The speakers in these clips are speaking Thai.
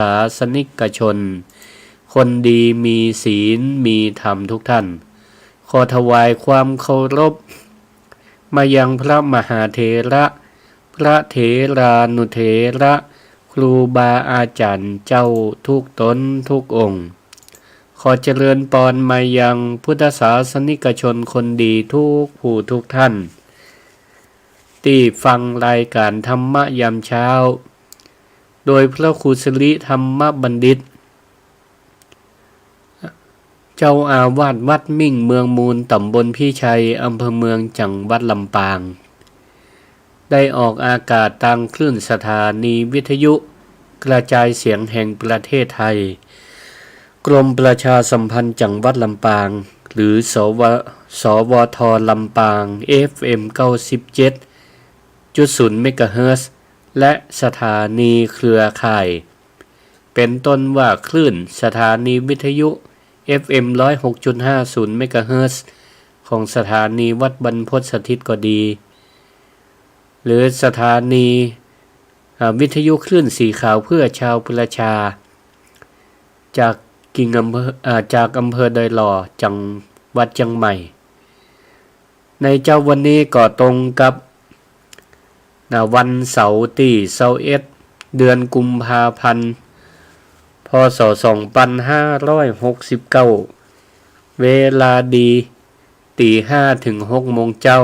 ศาสนิกชนคนดีมีศีลมีธรรมทุกท่านขอถวายความเคารพมายังพระมหาเถระพระเถรานุเถระครูบาอาจารย์เจ้าทุกตนทุกองค์ขอเจริญปอนมายังพุทธศาสนิกชนคนดีทุกผู้ทุกท่านที่ฟังรายการธรรมะยามเช้าโดยพระครูสิริธรรมบัณฑิตเจ้าอาวาสวัดมิ่งเมืองมูลตำบลพี่ชัยอำเภอเมืองจังหวัดลำปางได้ออกอากาศทางคลื่นสถานีวิทยุกระจายเสียงแห่งประเทศไทยกรมประชาสัมพันธ์จังหวัดลำปางหรือสวทลำปาง FM 97.0 เมกะเฮิรตซ์และสถานีเครือข่ายเป็นต้นว่าคลื่นสถานีวิทยุ FM 106.50 เมกะเฮิรตซ์ของสถานีวัดบรรพตสถิตก็ดีหรือสถานีวิทยุคลื่นสีขาวเพื่อชาวประชาจากอำเภอดอยหล่อจังหวัดเชียงใหม่ในเจ้าวันนี้ก็ตรงกับวันเสาร์ที่21เดือนกุมภาพันธ์พ.ศ. 2569เวลาดีตี5ถึง6โมงเจ้า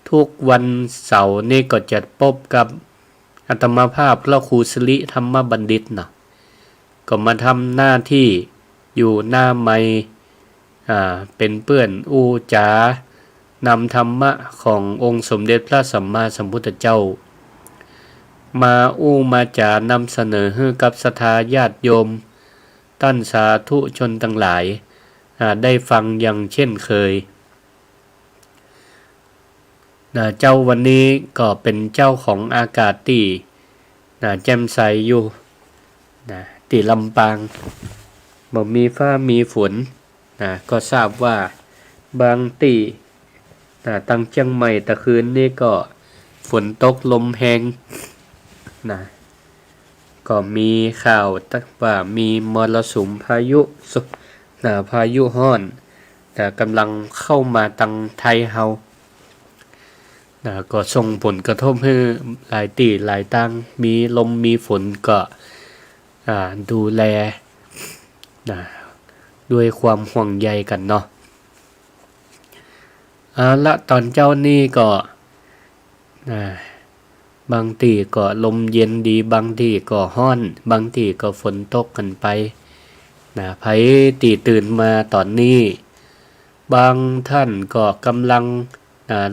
ทุกวันเสาร์นี่ก็จะพบกับอาตมาภาพพระครูสิริธรรมบัณฑิตก็มาทำหน้าที่อยู่หน้าไมค์เป็นเปื้อนอู้จ๋านำธรรมะขององค์สมเด็จพระสัมมาสัมพุทธเจ้ามาอู้มาจานำเสนอให้กับศรัทธาญาติโยมท่านสาธุชนทั้งหลายได้ฟังอย่างเช่นเคยเจ้าวันนี้ก็เป็นเจ้าของอากาศที่แจ่มใสอยู่ที่ลำปางบ่มีฟ้ามีฝนก็ทราบว่าบางที่ตั้งเชียงใหม่ตะคืนนี้ก็ฝนตกลมแรงก็มีข่าวว่ามีมรสุมพายุพายุฮ้อนกำลังเข้ามาทางไทยเฮาก็ส่งผลกระทบให้หลายที่หลายตั้งมีลมมีฝนก็ดูแลด้วยความห่วงใยกันเนาะละตอนเจ้านี่ก็บางที่ก็ลมเย็นดีบางที่ก็ฮ้อนบางที่ก็ฝนตกกันไปไผที่ตื่นมาตอนนี้บางท่านก็กำลัง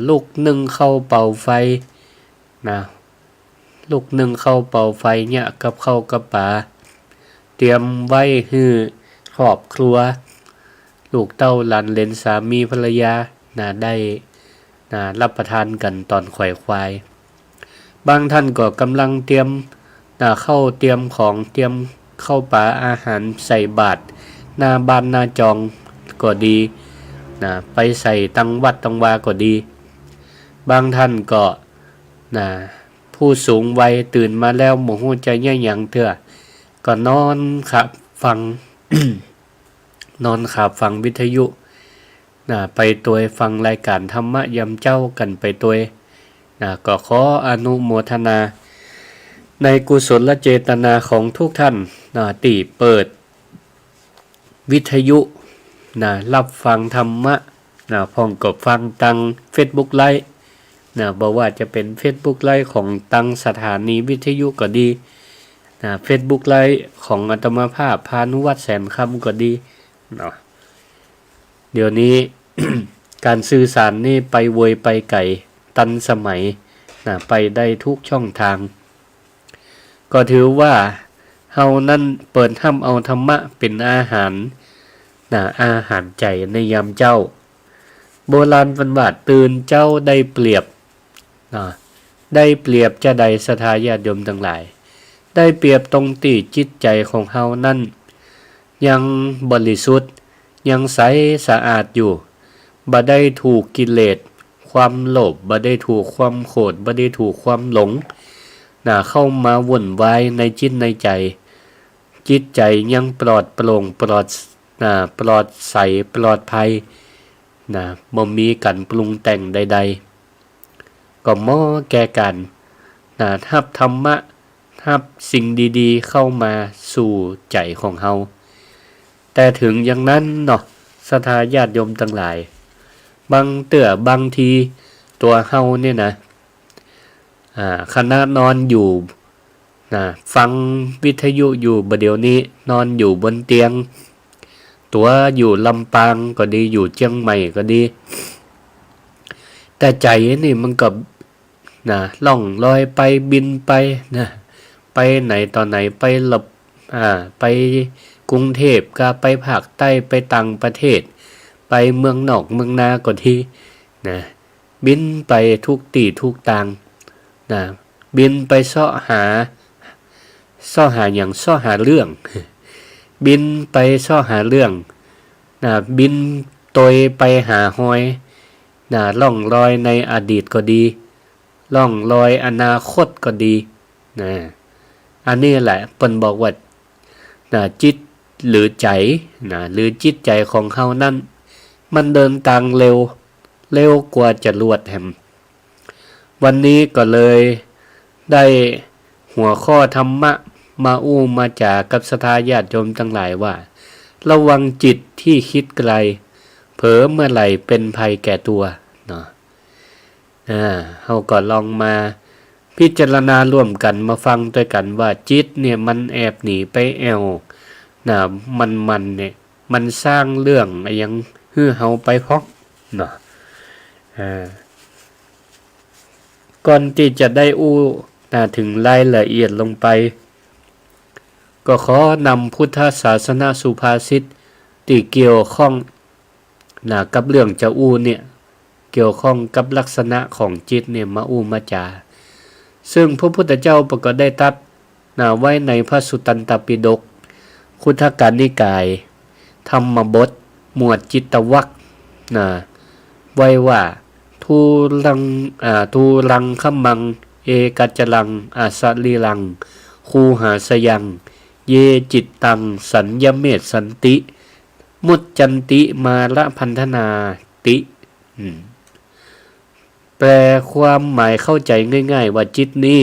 ลุกนึ่งเข้าเป่าไฟลุกนึ่งเข้าเป่าไฟเนี่ยกับข้าวกับปลาเตรียมไว้ให้ครอบครัวลูกเต้าหลานเหลนสามีภรรยาได้รับประทานกันตอนข่อยควายบางท่านก็กำลังเตรียมเข้าเตรียมของเตรียมเข้าปลาอาหารใส่บาตรหน้าบ้านหน้าจองก็ดีไปใส่ตังวัดตังวาก็ดีบางท่านก็ผู้สูงวัยตื่นมาแล้วหมู่ฮู้ใจแย่หยังเถื่อก็นอนขับฟัง นอนขับฟังวิทยุไปตัวฟังรายการธรรมะยามเจ้ากันไปตัวก็ขออนุโมทนาในกุศลเจตนาของทุกท่านที่เปิดวิทยุรับฟังธรรมะพร้อมกับฟังตัง Facebook Live บอกว่าจะเป็น Facebook Live ของตังสถานีวิทยุก็ดีFacebook Live ของอาตมาภาพพานุวัฒน์แสนคำก็ดีเดี๋ยวนี้ การสื่อสารนี่ไปเวยไปไกลทันสมัยไปได้ทุกช่องทางก็ถือว่าเฮานั้นเปิดห้ำเอาธรรมะเป็นอาหารอาหารใจในยามเจ้าโบราณวันว่าตื่นเจ้าได้เปรียบได้เปรียบจะใดศรัทธาญาติโยมทั้งหลายได้เปรียบตรงที่จิตใจของเฮานั้นยังบริสุทธิ์ยังใสสะอาดอยู่บ่ได้ถูกกิเลสความโลภบ่ได้ถูกความโกรธบ่ได้ถูกความหลง เข้ามาวุ่นวายในจิตในใจจิตใจยังปลอดโปร่งปลอดใสปลอดภัยบ่มีกันปรุงแต่งใดๆก็เหมาะแก่กันรับธรรมะรับสิ่งดีๆเข้ามาสู่ใจของเฮาแต่ถึงอย่างนั้นเนาะศรัทธาญาติโยมทั้งหลายบางทีตัวเฮาเนี่ยขณะนอนอยู่ฟังวิทยุอยู่บัดเดี๋ยวนี้นอนอยู่บนเตียงตัวอยู่ลำปางก็ดีอยู่เชียงใหม่ก็ดีแต่ใจนี่มันก็ล่องลอยไปบินไปไปไหนตอนไหนไปไปกรุงเทพก็ไปภาคใต้ไปต่างประเทศไปเมืองนอกเมืองนาก็ดีบินไปทุกที่ทุกทางบินไปเสาะหาอย่างเสาะหาเรื่องบินไปเสาะหาเรื่องบินโตยไปหาหอยล่องลอยในอดีตก็ดีล่องลอยอนาคตก็ดีอันนี้แหละเพิ่นบอกว่าจิตหรือใจหรือจิตใจของเฮานั้นมันเดินทางเร็วกว่าจรวดแฮมวันนี้ก็เลยได้หัวข้อธรรมะมามาจากกับศรัทธาญาติโยมทั้งหลายว่าระวังจิตที่คิดไกลเผลอเมื่อไหร่เป็นภัยแก่ตัวเนาะเฮาก็ลองมาพิจารณาร่วมกันมาฟังด้วยกันว่าจิตเนี่ยมันแอบหนีไปแอวมันเนี่ยมันสร้างเรื่องยังฮื้อเฮาไปพอกเนาะก่อนที่จะได้ถึงรายละเอียดลงไปก็ขอนำพุทธศาสนาสุภาษิตที่เกี่ยวข้องกับเรื่องจะเนี่ยเกี่ยวข้องกับลักษณะของจิตเนี่ยมามาจาซึ่งพระพุทธเจ้าประกาศได้ตรัสไว้ในพระสุตตันตปิฎกคุถกนิกายธรรมบทหมวดจิตวรรคไว้ว่าทูลังขมังเอกัจจลังอาสลีลังคูหาสยังเยจิตตังสัญญเมตสันติมุจจันติมาละพันธนาติแปลความหมายเข้าใจง่ายๆว่าจิตนี้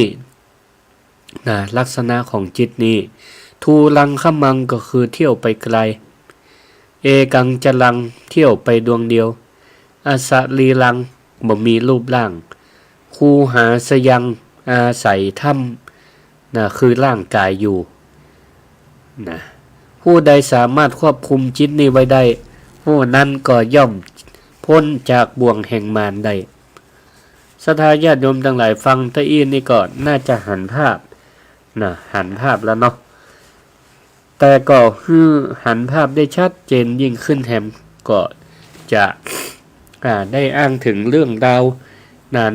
ลักษณะของจิตนี้ทูลังขมังก็คือเที่ยวไปไกลเอกังจลังเที่ยวไปดวงเดียวอาสลีลังบ่มีรูปร่างคูหาสยังอาศัยถ้ำคือร่างกายอยู่ผู้ใดสามารถควบคุมจิตนี้ไว้ได้ผู้นั้นก็ย่อมพ้นจากบ่วงแห่งมารได้ศรัทธาญาติโยมทั้งหลายฟังตะอี้นี่ก็น่าจะหันภาพแล้วเนาะแต่ก็หันภาพได้ชัดเจนยิ่งขึ้นแถมก็จะได้อ้างถึงเรื่องราว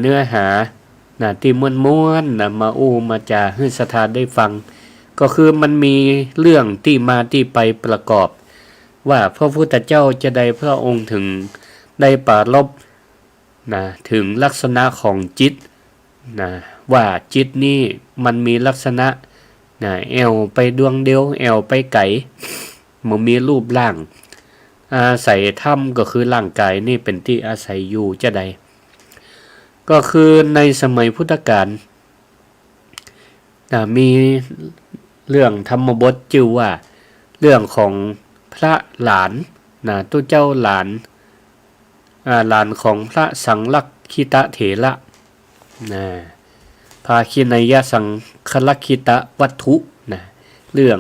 เนื้อหาที่ม้วนมามาจาให้ศรัทธาได้ฟังก็คือมันมีเรื่องที่มาที่ไปประกอบว่าพระพุทธเจ้าจะได้พระองค์ถึงได้ปรารภถึงลักษณะของจิตว่าจิตนี้มันมีลักษณะแอวไปดวงเดียวแอวไปไกลมันมีรูปร่างอาศัยถ้ำก็คือร่างกายนี่เป็นที่อาศัยอยู่จะใดก็คือในสมัยพุทธกาลมีเรื่องธรรมบทชื่อว่าเรื่องของพระหลานตัวเจ้าหลานของพระสังลักขิตเถระภาคินยสังคลักขิตวัตถุเรื่อง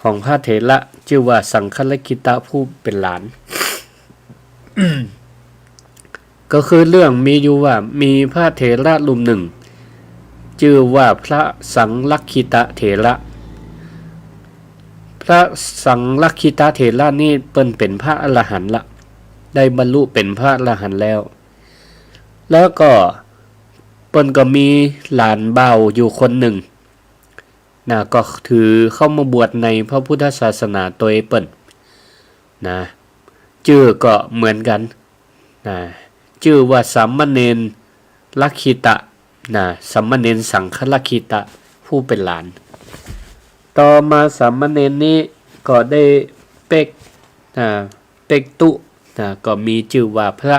ของพระเถระชื่อว่าสังคลักขิตผู้เป็นหลาน ก็คือเรื่องมีอยู่ว่ามีพระเถระรูปหนึ่งชื่อว่าพระสังลักขิตเถระพระสังลักขิตเถระนี่เป็นพระอรหันต์ละได้บรรลุเป็นพระอรหันต์แล้วก็ก็มีหลานบ่าวอยู่คนหนึ่งก็ถือเข้ามาบวชในพระพุทธศาสนาตัวเปิ้นชื่อก็เหมือนกันชื่อว่าสามเณรลักขิตะ สามเณรสังฆลักขิตะผู้เป็นหลานต่อมาสามเณรนี้ก็ได้เป็กตุก็มีชื่อว่าพระ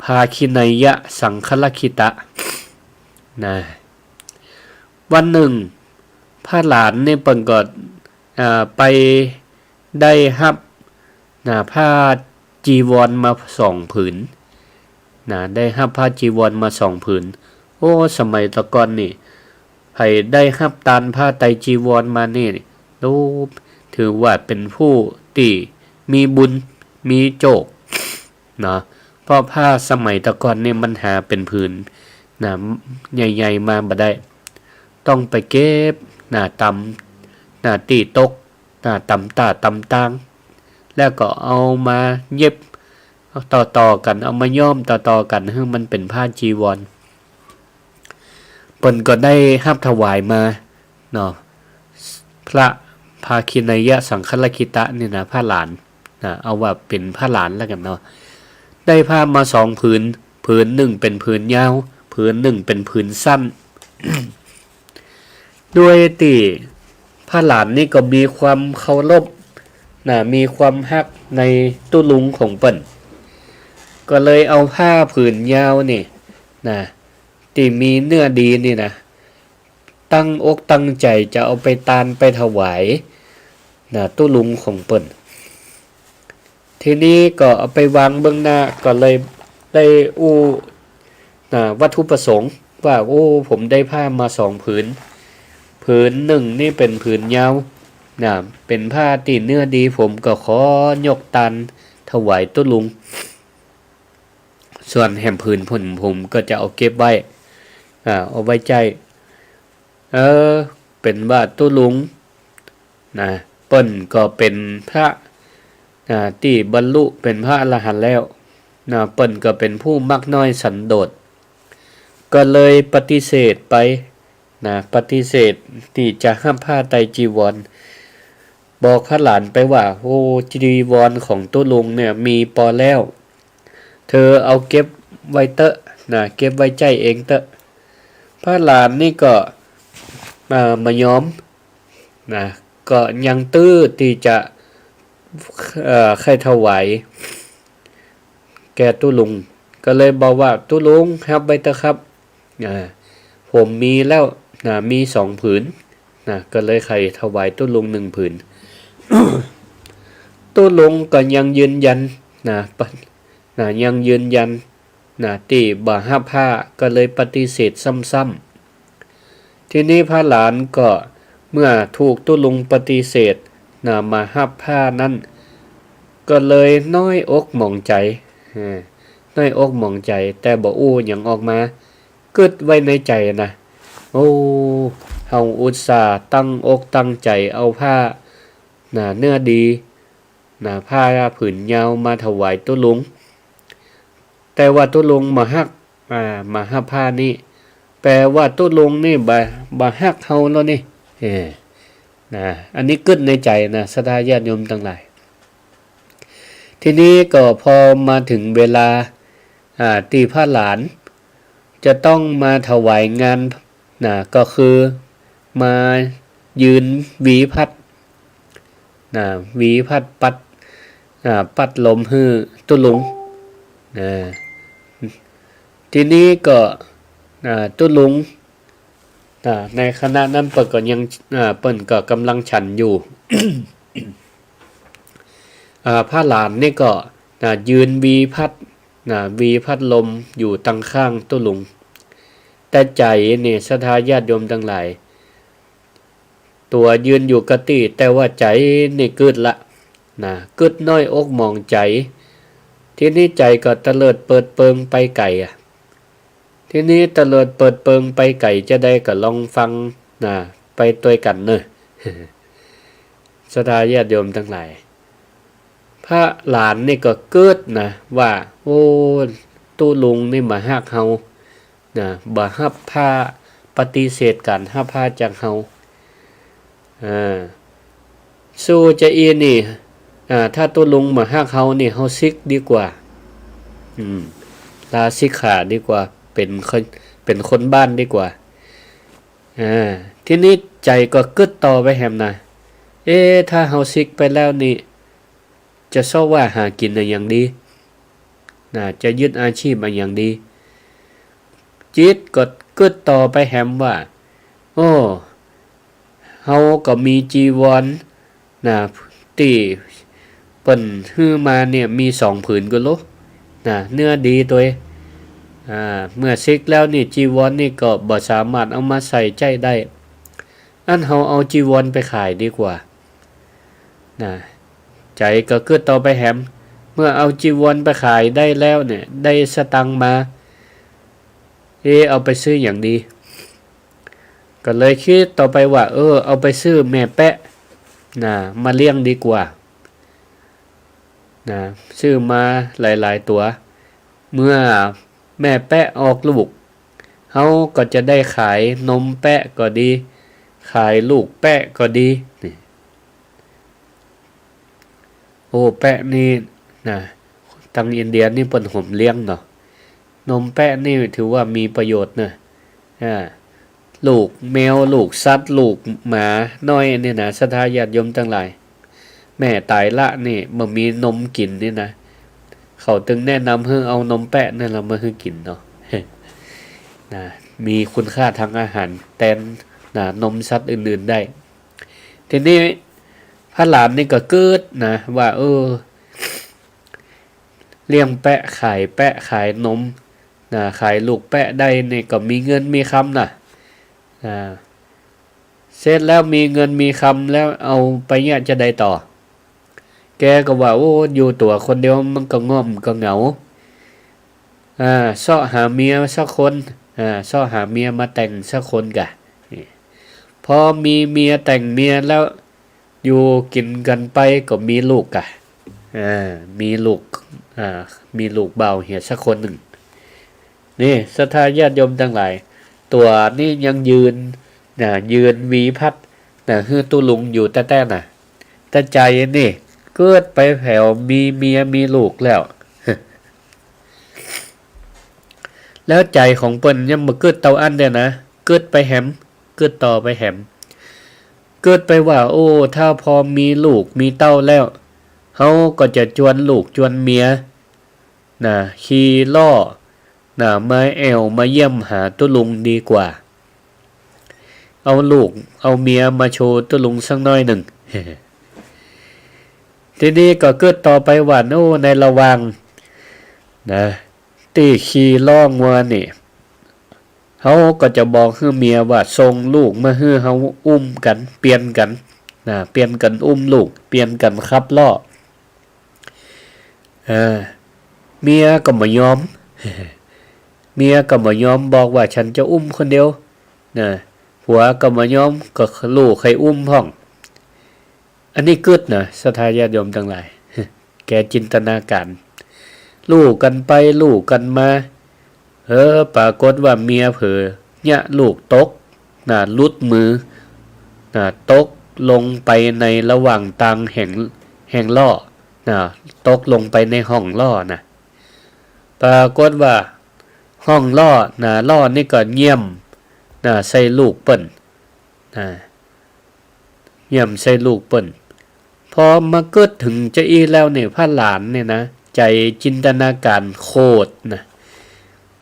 ภาคินัยยะสังฆลักขิตะวันหนึ่งพระหลานนี่เปิ่นก็ไปได้รับผ้าจีวรมา2 ผืนได้รับผ้าจีวรมา2 ผืนโอ้สมัยตะก่อนนี่ไผได้รับตานผ้าไตรจีวรมานี่โอ้ถือว่าเป็นผู้ที่มีบุญมีโจกเพราะผ้าสมัยตะก่อนนี่มันหาเป็นผืนใหญ่ๆมาบ่ได้ต้องไปเก็บตำตีตกตำตาตำตางแล้วก็เอามาเย็บต่อๆกันเอามาย้อมต่อๆกันให้มันเป็นผ้าจีวรเพิ่นก็ได้รับถวายมาพระภาคินัยยะสังฆลักขิตะนี่ผ้าหลานเอาว่าเป็นผ้าหลานแล้วกันได้ผ้ามา2 ผืนผืนหนึ่งเป็นผืนยาวผืนหนึ่งเป็นผืนสั้น ด้วยที่ผ้าหลานนี่ก็มีความเคารพมีความฮักในตุลุงของเปิ้นก็เลยเอาผ้าผืนยาวนี่ที่มีเนื้อดีนี่ตั้งอกตั้งใจจะเอาไปตานไปถวายตุลุงของเปิ้นทีนี้ก็เอาไปวางเบื้องหน้าก็เลยได้วัตถุประสงค์ว่าผมได้ผ้ามา2 ผืนผืนหนึ่งนี่เป็นผืนยาวเป็นผ้าตีเนื้อดีผมก็ขอยกตานถวายตุลุงส่วนแหมผืนผมก็จะเอาเก็บไว้เอาไว้ใจเป็นว่าตุลุงเปิ้นก็เป็นพระที่บรรลุเป็นพระอรหันต์แล้วเปิ้นก็เป็นผู้มักน้อยสันโดษก็เลยปฏิเสธไปปฏิเสธที่จะห้ามผ้าไตรจีวรบอกพระหลานไปว่าจีวรของตุลุงเนี่ยมีพอแล้วเธอเอาเก็บไว้เตอะเก็บไว้ใจเองเตอะพระหลานนี่ก็มาย้อมก็ยังตื้อที่จะใครถวายแก่ตุลุงก็เลยบอกว่าตุลุงครับไว้เตอะครับผมมีแล้วมี2 ผืนก็เลยใครถวายตุลุง1 ผืน ตุลุงก็ยังยืนยันยังยืนยันที่บ่รับผ้าก็เลยปฏิเสธซ้ำๆทีนี้พระหลานก็เมื่อถูกตุลุงปฏิเสธมารับผ้านั้นก็เลยน้อยอกหมองใจน้อยอกหมองใจแต่บ่หยังออกมาเกิดไว้ในใจเฮาอุตส่าห์ตั้งอกตั้งใจเอาผ้าเนื้อดีผ้าผืนยาวมาถวายตุลุงแต่ว่าตุลุงมาฮักผ้านี่แปลว่าตุลุงนี่บ่ฮักเฮาแล้วนี่อันนี้กึดในใจศรัทธาญาติโยมทั้งหลายทีนี้ก็พอมาถึงเวลาที่พระหลานจะต้องมาถวายงานก็คือมายืนหวีพัดหวีพัดปัดลมฮื้อตุลุงทีนี้ก็ตุลุงในคณะนั้นเปิ้นก็กำลังฉันอยู่ พระหลานนี่ก็ยืนหวีพัดลมอยู่ตั้งข้างตุลุงแต่ใจนี่ศรัทธาญาติโยมทั้งหลายตัวยืนอยู่กติแต่ว่าใจนี่กึดละกึดน้อยอกมองใจทีนี้ใจก็ตะเลิดเปิดเปิงไปไก่ทีนี้ตะเลิดเปิดเปิงไปไก่จะได้ก็ลองฟังไปตัวกันเนอะ ศรัทธาญาติโยมทั้งหลายพระหลานนี่ก็เกิดว่าตุลุงนี่มาฮักเฮาบ่ฮับผ้าปฏิเสธการฮับผ้าจากเฮาสู้จะนี่ถ้าตุลุงมาฮักเฮานี่เฮาซิกดีกว่าลาสิกขาดีกว่าเป็น เป็นคนบ้านดีกว่าทีนี้ใจก็กึดต่อไปแฮมนะถ้าเฮาซิกไปแล้วนี่จะเศร้าว่าหากินอย่างดีจะยึดอาชีพอย่างดีจิตก็กึดต่อไปแฮมว่าโอ้เฮาก็มีจีวรที่เปิ้นฮื้อมาเนี่ยมี2ผืนก็โลเนื้อดีตัวเมื่อซิกแล้วนี่จีวรนี่ก็บ่สามารถเอามาใส่ใจได้อันเฮาเอาจีวรไปขายดีกว่าใจก็เกิดต่อไปแฮมเมื่อเอาจีวรไปขายได้แล้วเนี่ยได้สตังค์มาเอาไปซื้ออย่างดีก็เลยคิดต่อไปว่าเอาไปซื้อแม่แปะมาเลี้ยงดีกว่าซื้อมาหลายๆตัวเมื่อแม่แปะออกลูกเฮาก็จะได้ขายนมแปะก็ดีขายลูกแปะก็ดีแปะนี่ทางอินเดียนี่เปิ้นห่มเลี้ยงเนาะนมแปะนี่ถือว่ามีประโยชน์ลูกแมวลูกสัตว์ลูกหมาน้อยนี่นะศรัทธาญาติโยมทั้งหลายแม่ตายละนี่บ่มีนมกินนี่นะเขาจึงแนะนำให้เอานมแปะนั่นเรามาให้กินเนาะมีคุณค่าทางอาหารแทนนมสัตว์อื่นๆได้ทีนี้พระหลานนี่ก็เกิดว่าเลี้ยงแปะขายแปะขายนมขายลูกแปะได้นี่ก็มีเงินมีคำเสร็จแล้วมีเงินมีคำแล้วเอาไปเนี่ยจะได้ต่อแกก็ว่าอยู่ตัวคนเดียวมันก็ง่อมก็เหงาซ่อหาเมียสักคนซ่อหาเมียมาแต่งสักคนกะพอมีเมียแต่งเมียแล้วอยู่กินกันไปก็มีลูกกะมีลูกเบาเหียสักคนหนึ่งนี่ศรัทธาญาติโยมทั้งหลายตัวนี่ยังยืนวีพัดฮือตุลุงอยู่แต่แต่ใจนี่เกิดไปแผ่วมีเมียมีลูกแล้ว แล้วใจของเปิ้นยังบ่เกิดเตาอันเด้นะเกิดไปแหมเกิดต่อไปแหมเกิดไปว่าถ้าพอมีลูกมีเต้าแล้วเฮาก็จะจวนลูกจวนเมียขี่ล้อมาแอวมาเยี่ยมหาตุลุงดีกว่าเอาลูกเอาเมียมาโชว์ตุลุงสักน้อยหนึ่ง ทีนี้ก็เกิดต่อไปว่าในระหว่างตีขี่ล้องัวนี่เฮาก็จะบอกให้เมียว่าส่งลูกมาให้เฮาอุ้มกันเปลี่ยนกันเปลี่ยนกันอุ้มลูกเปลี่ยนกันขับล้อเมียก็บ่ยอม เมียก็บ่ยอมบอกว่าฉันจะอุ้มคนเดียวผัวก็บ่ยอมก็ลูกใครอุ้มพ้องอันนี้กึดศรัทธาญาติโยมทั้งหลาย แกจินตนาการลูกกันไปลูกกันมาปรากฏว่าเมียเผลอเนี่ยลูกตกลุดมือตกลงไปในระหว่างตังแห่งล้อตกลงไปในห้องล้อปรากฏว่าห้องล้อล้อนี่ก็เงี่ยมใส่ลูกเปิ้นเงี่ยมใส่ลูกเปิ้นพอมาเกิดถึงจะอีแล้วเนี่ยพระหลานเนี่ยใจจินตนาการโคตร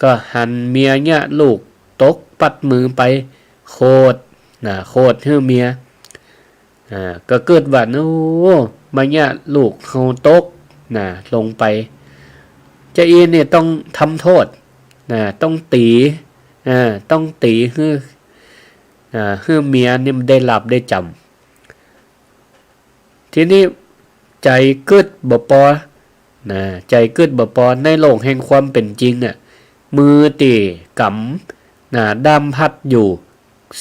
ก็หันเมียเนี่ยลูกตกปัดมือไปโคตรโคตรให้เมียก็เกิดว่ามาเนี่ยลูกเขาตกลงไปจะอีเนี่ยต้องทำโทษต้องตีให้เมียนี่มันได้หลับได้จำทีนี้ใจกึดบ่ปอใจกึดบ่ปอในโลกแห่งความเป็นจริงมือตีกำด้ามพัดอยู่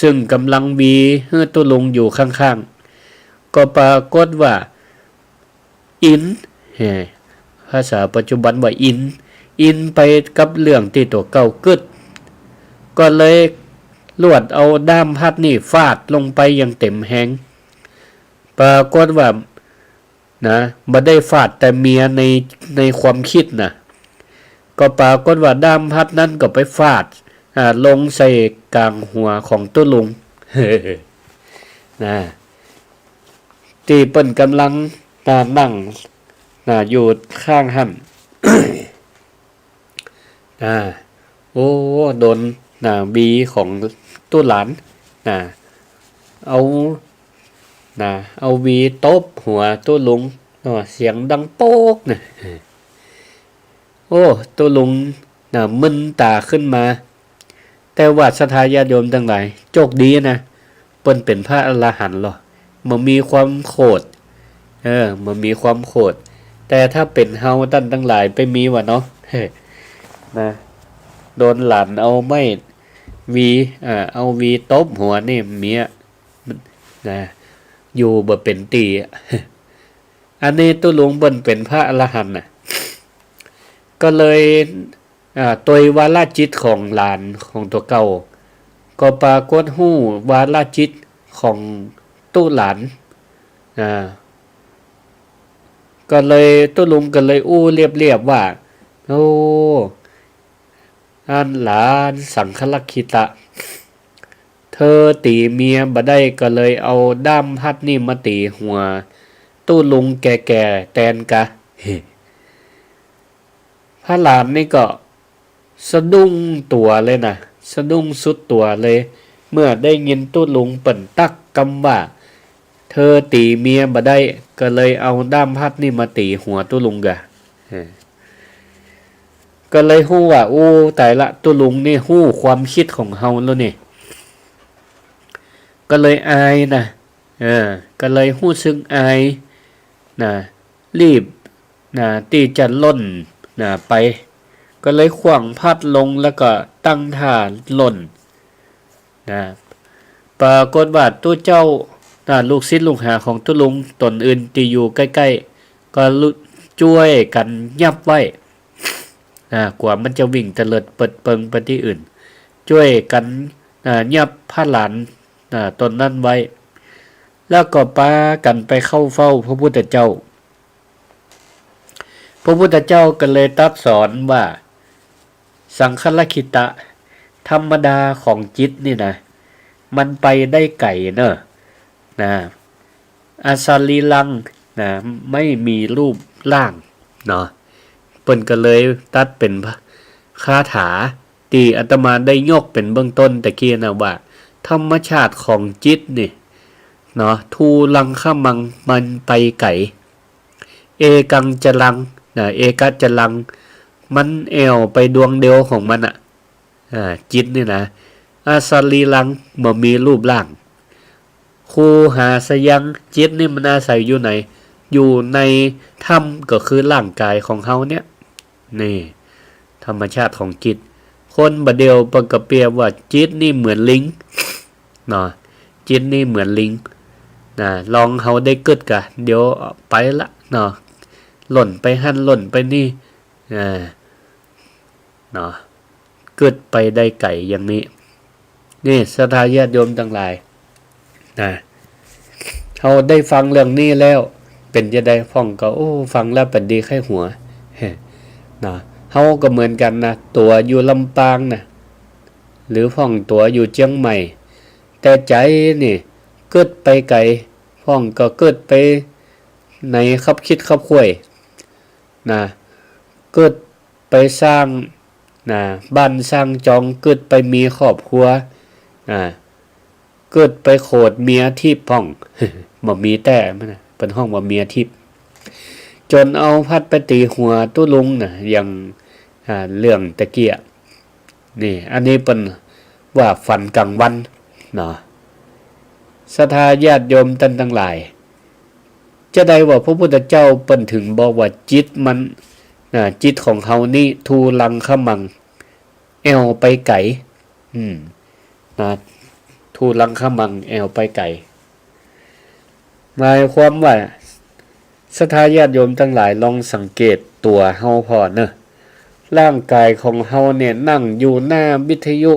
ซึ่งกำลังมีฮื้อตุลงอยู่ข้างๆก็ปรากฏว่าอินภาษาปัจจุบันว่าอินไปกับเรื่องที่ตัวเก่ากึดก็เลยลวดเอาด้ามพัดนี่ฟาดลงไปอย่างเต็มแหงปรากฏว่าบ่ได้ฟาดแต่เมียในความคิดก็ปรากฏว่าด้ามพัดนั้นก็ไปฟาด ลงใส่กลางหัวของตุลุง นะตีเปิ้นกำลังนั่งอยู่ข้างหั่น โอ้โดนบีของตู้หลานเอาวีตบหัวตู้ลุงเสียงดังโป๊กโอ้ตู้ลุงมึนตาขึ้นมาแต่ว่าศรัทธาญาติโยมทั้งหลายโชคดีนะเปิ้นเป็นพระอรหันต์หรอมันมีความโคตรมันมีความโคตรแต่ถ้าเป็นเฮาท่านทั้งหลายไปมีวะเนาะนะโดนหลานเอาไม่เอาวีตบหัวนี่เมียอยู่บ่เป็นตี อันนี้ตู้หลวงเปิ้นเป็นพระอรหันต์ก็เลยตัววาลจิตของหลานของตัวเก่าก็ปรากฏหู้วาลจิตของตู้หลานก็เลยตู้ลุงก็เลยอู้เรียบว่าโอ้อันหลานสังคลักขิตะเธอตีเมียบ่ได้ก็เลยเอาด้ามพัดนี่มาตีหัวตู้ลุงแก่ๆแตนกะพระหลานนี่ก็สะดุ้งตัวเลยนะสะดุ้งสุดตัวเลยเมื่อได้ยินตู้ลุงเปิ่นตักกำว่าเธอตีเมียบ่ได้ก็เลยเอาด้ามพัดนี่มาตีหัวตู้ลุงกะก็เลยฮู้ว่าโอ้แต่ละตู้ลุงนี่ฮู้ความคิดของเฮาแล้วนี่ก็เลยอายนะก็เลยฮู้ซึ้งอายรีบที่จะล่นไปก็เลยขวางพัดลงแล้วก็ตั้งท่าล่นปรากฏว่าตัวเจ้าลูกศิษย์ลูกหาของตุลุงตนอื่นที่อยู่ใกล้ๆก็ช่วยกันยับไว้กว่ามันจะวิ่งเตลิดเปิดเปิงไปที่อื่นช่วยกันยับพระหลานตนนั้นไว้แล้วก็พากันไปเข้าเฝ้าพระพุทธเจ้าพระพุทธเจ้าก็เลยตรัสสอนว่าสังคลคิตะธรรมดาของจิตนี่นะมันไปได้ไกลเนอะอาสาลีลังไม่มีรูปร่างเนาะเปิ้นก็เลยตัดเป็นคาถาที่อาตมาได้ยกเป็นเบื้องต้นตะกี้นะว่าธรรมชาติของจิตนี่เนาะทูลังขมังมันไปไกลเอกังจะลังเอกัจจะลังมันแอวไปดวงเดียวของมันจิตนี่นะอาสาลีลังบ่มีรูปร่างคูหาสยังจิตนี่มันอาศัยอยู่ไหนอยู่ในถ้ำก็คือร่างกายของเฮาเนี่ยนี่ธรรมชาติของจิตคนบะเดียวปกเปียว่าจิตนี่เหมือนลิงเนาะจิตนี่เหมือนลิงลองเฮาได้กึดกะเดี๋ยวไปละเนาะหล่นไปหั่นหล่นไปนี่เนาะกึดไปได้ไก่อย่างนี้นี่ศรัทธาญาติโยมทั้งหลายเขาได้ฟังเรื่องนี้แล้วเป็นจะได้ฟังก็โอ้ฟังแล้วเป็นดีไข้หัวเขาก็เหมือนกันนะตัวอยู่ลำปางนะหรือฟังตัวอยู่เชียงใหม่แต่ใจนี่เกิดไปไกลฟังก็เกิดไปในคับคิดคับคุยเกิดไปสร้างบ้านสร้างจองเกิดไปมีครอบครัวเกิดไปโขดเมียทิพย์พ่อง บ่มีแต่มันเป็นห้องบ่เมียทิพย์จนเอาพัดไปตีหัวตู้ลุงอย่างเรื่องตะเกียนี่อันนี้เป็นว่าฝันกลางวันศรัทธาญาติโยมท่านทั้งหลายจะได้ว่าพระพุทธเจ้าเปิ้นถึงบอกว่าจิตมันจิตของเฮานี่ทูลังขมังแอวไปไกลทูลังขมังแอวไปไกลหมายความว่าศรัทธาญาติโยมทั้งหลายลองสังเกตตัวเฮาพอเนอะร่างกายของเฮาเนี่ยนั่งอยู่หน้าวิทยุ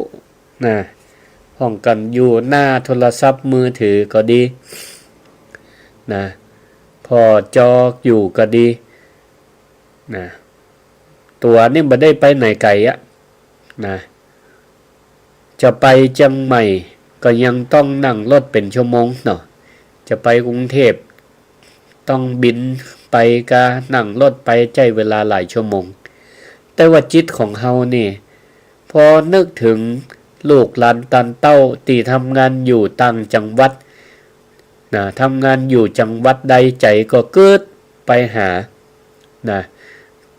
ห้องกันอยู่หน้าโทรศัพท์มือถือก็ดีพอจออยู่ก็ดีตัวนี่บ่ได้ไปไหนไกล จะไปเชียงใหม่ก็ยังต้องนั่งรถเป็นชั่วโมงเนาะจะไปกรุงเทพต้องบินไปกะนั่งรถไปใช้เวลาหลายชั่วโมงแต่ว่าจิตของเฮานี่พอนึกถึงลูกหลานตันเต้าที่ทำงานอยู่ต่างจังหวัดนะทำงานอยู่จังหวัดใดใจก็เกิดไปหานะ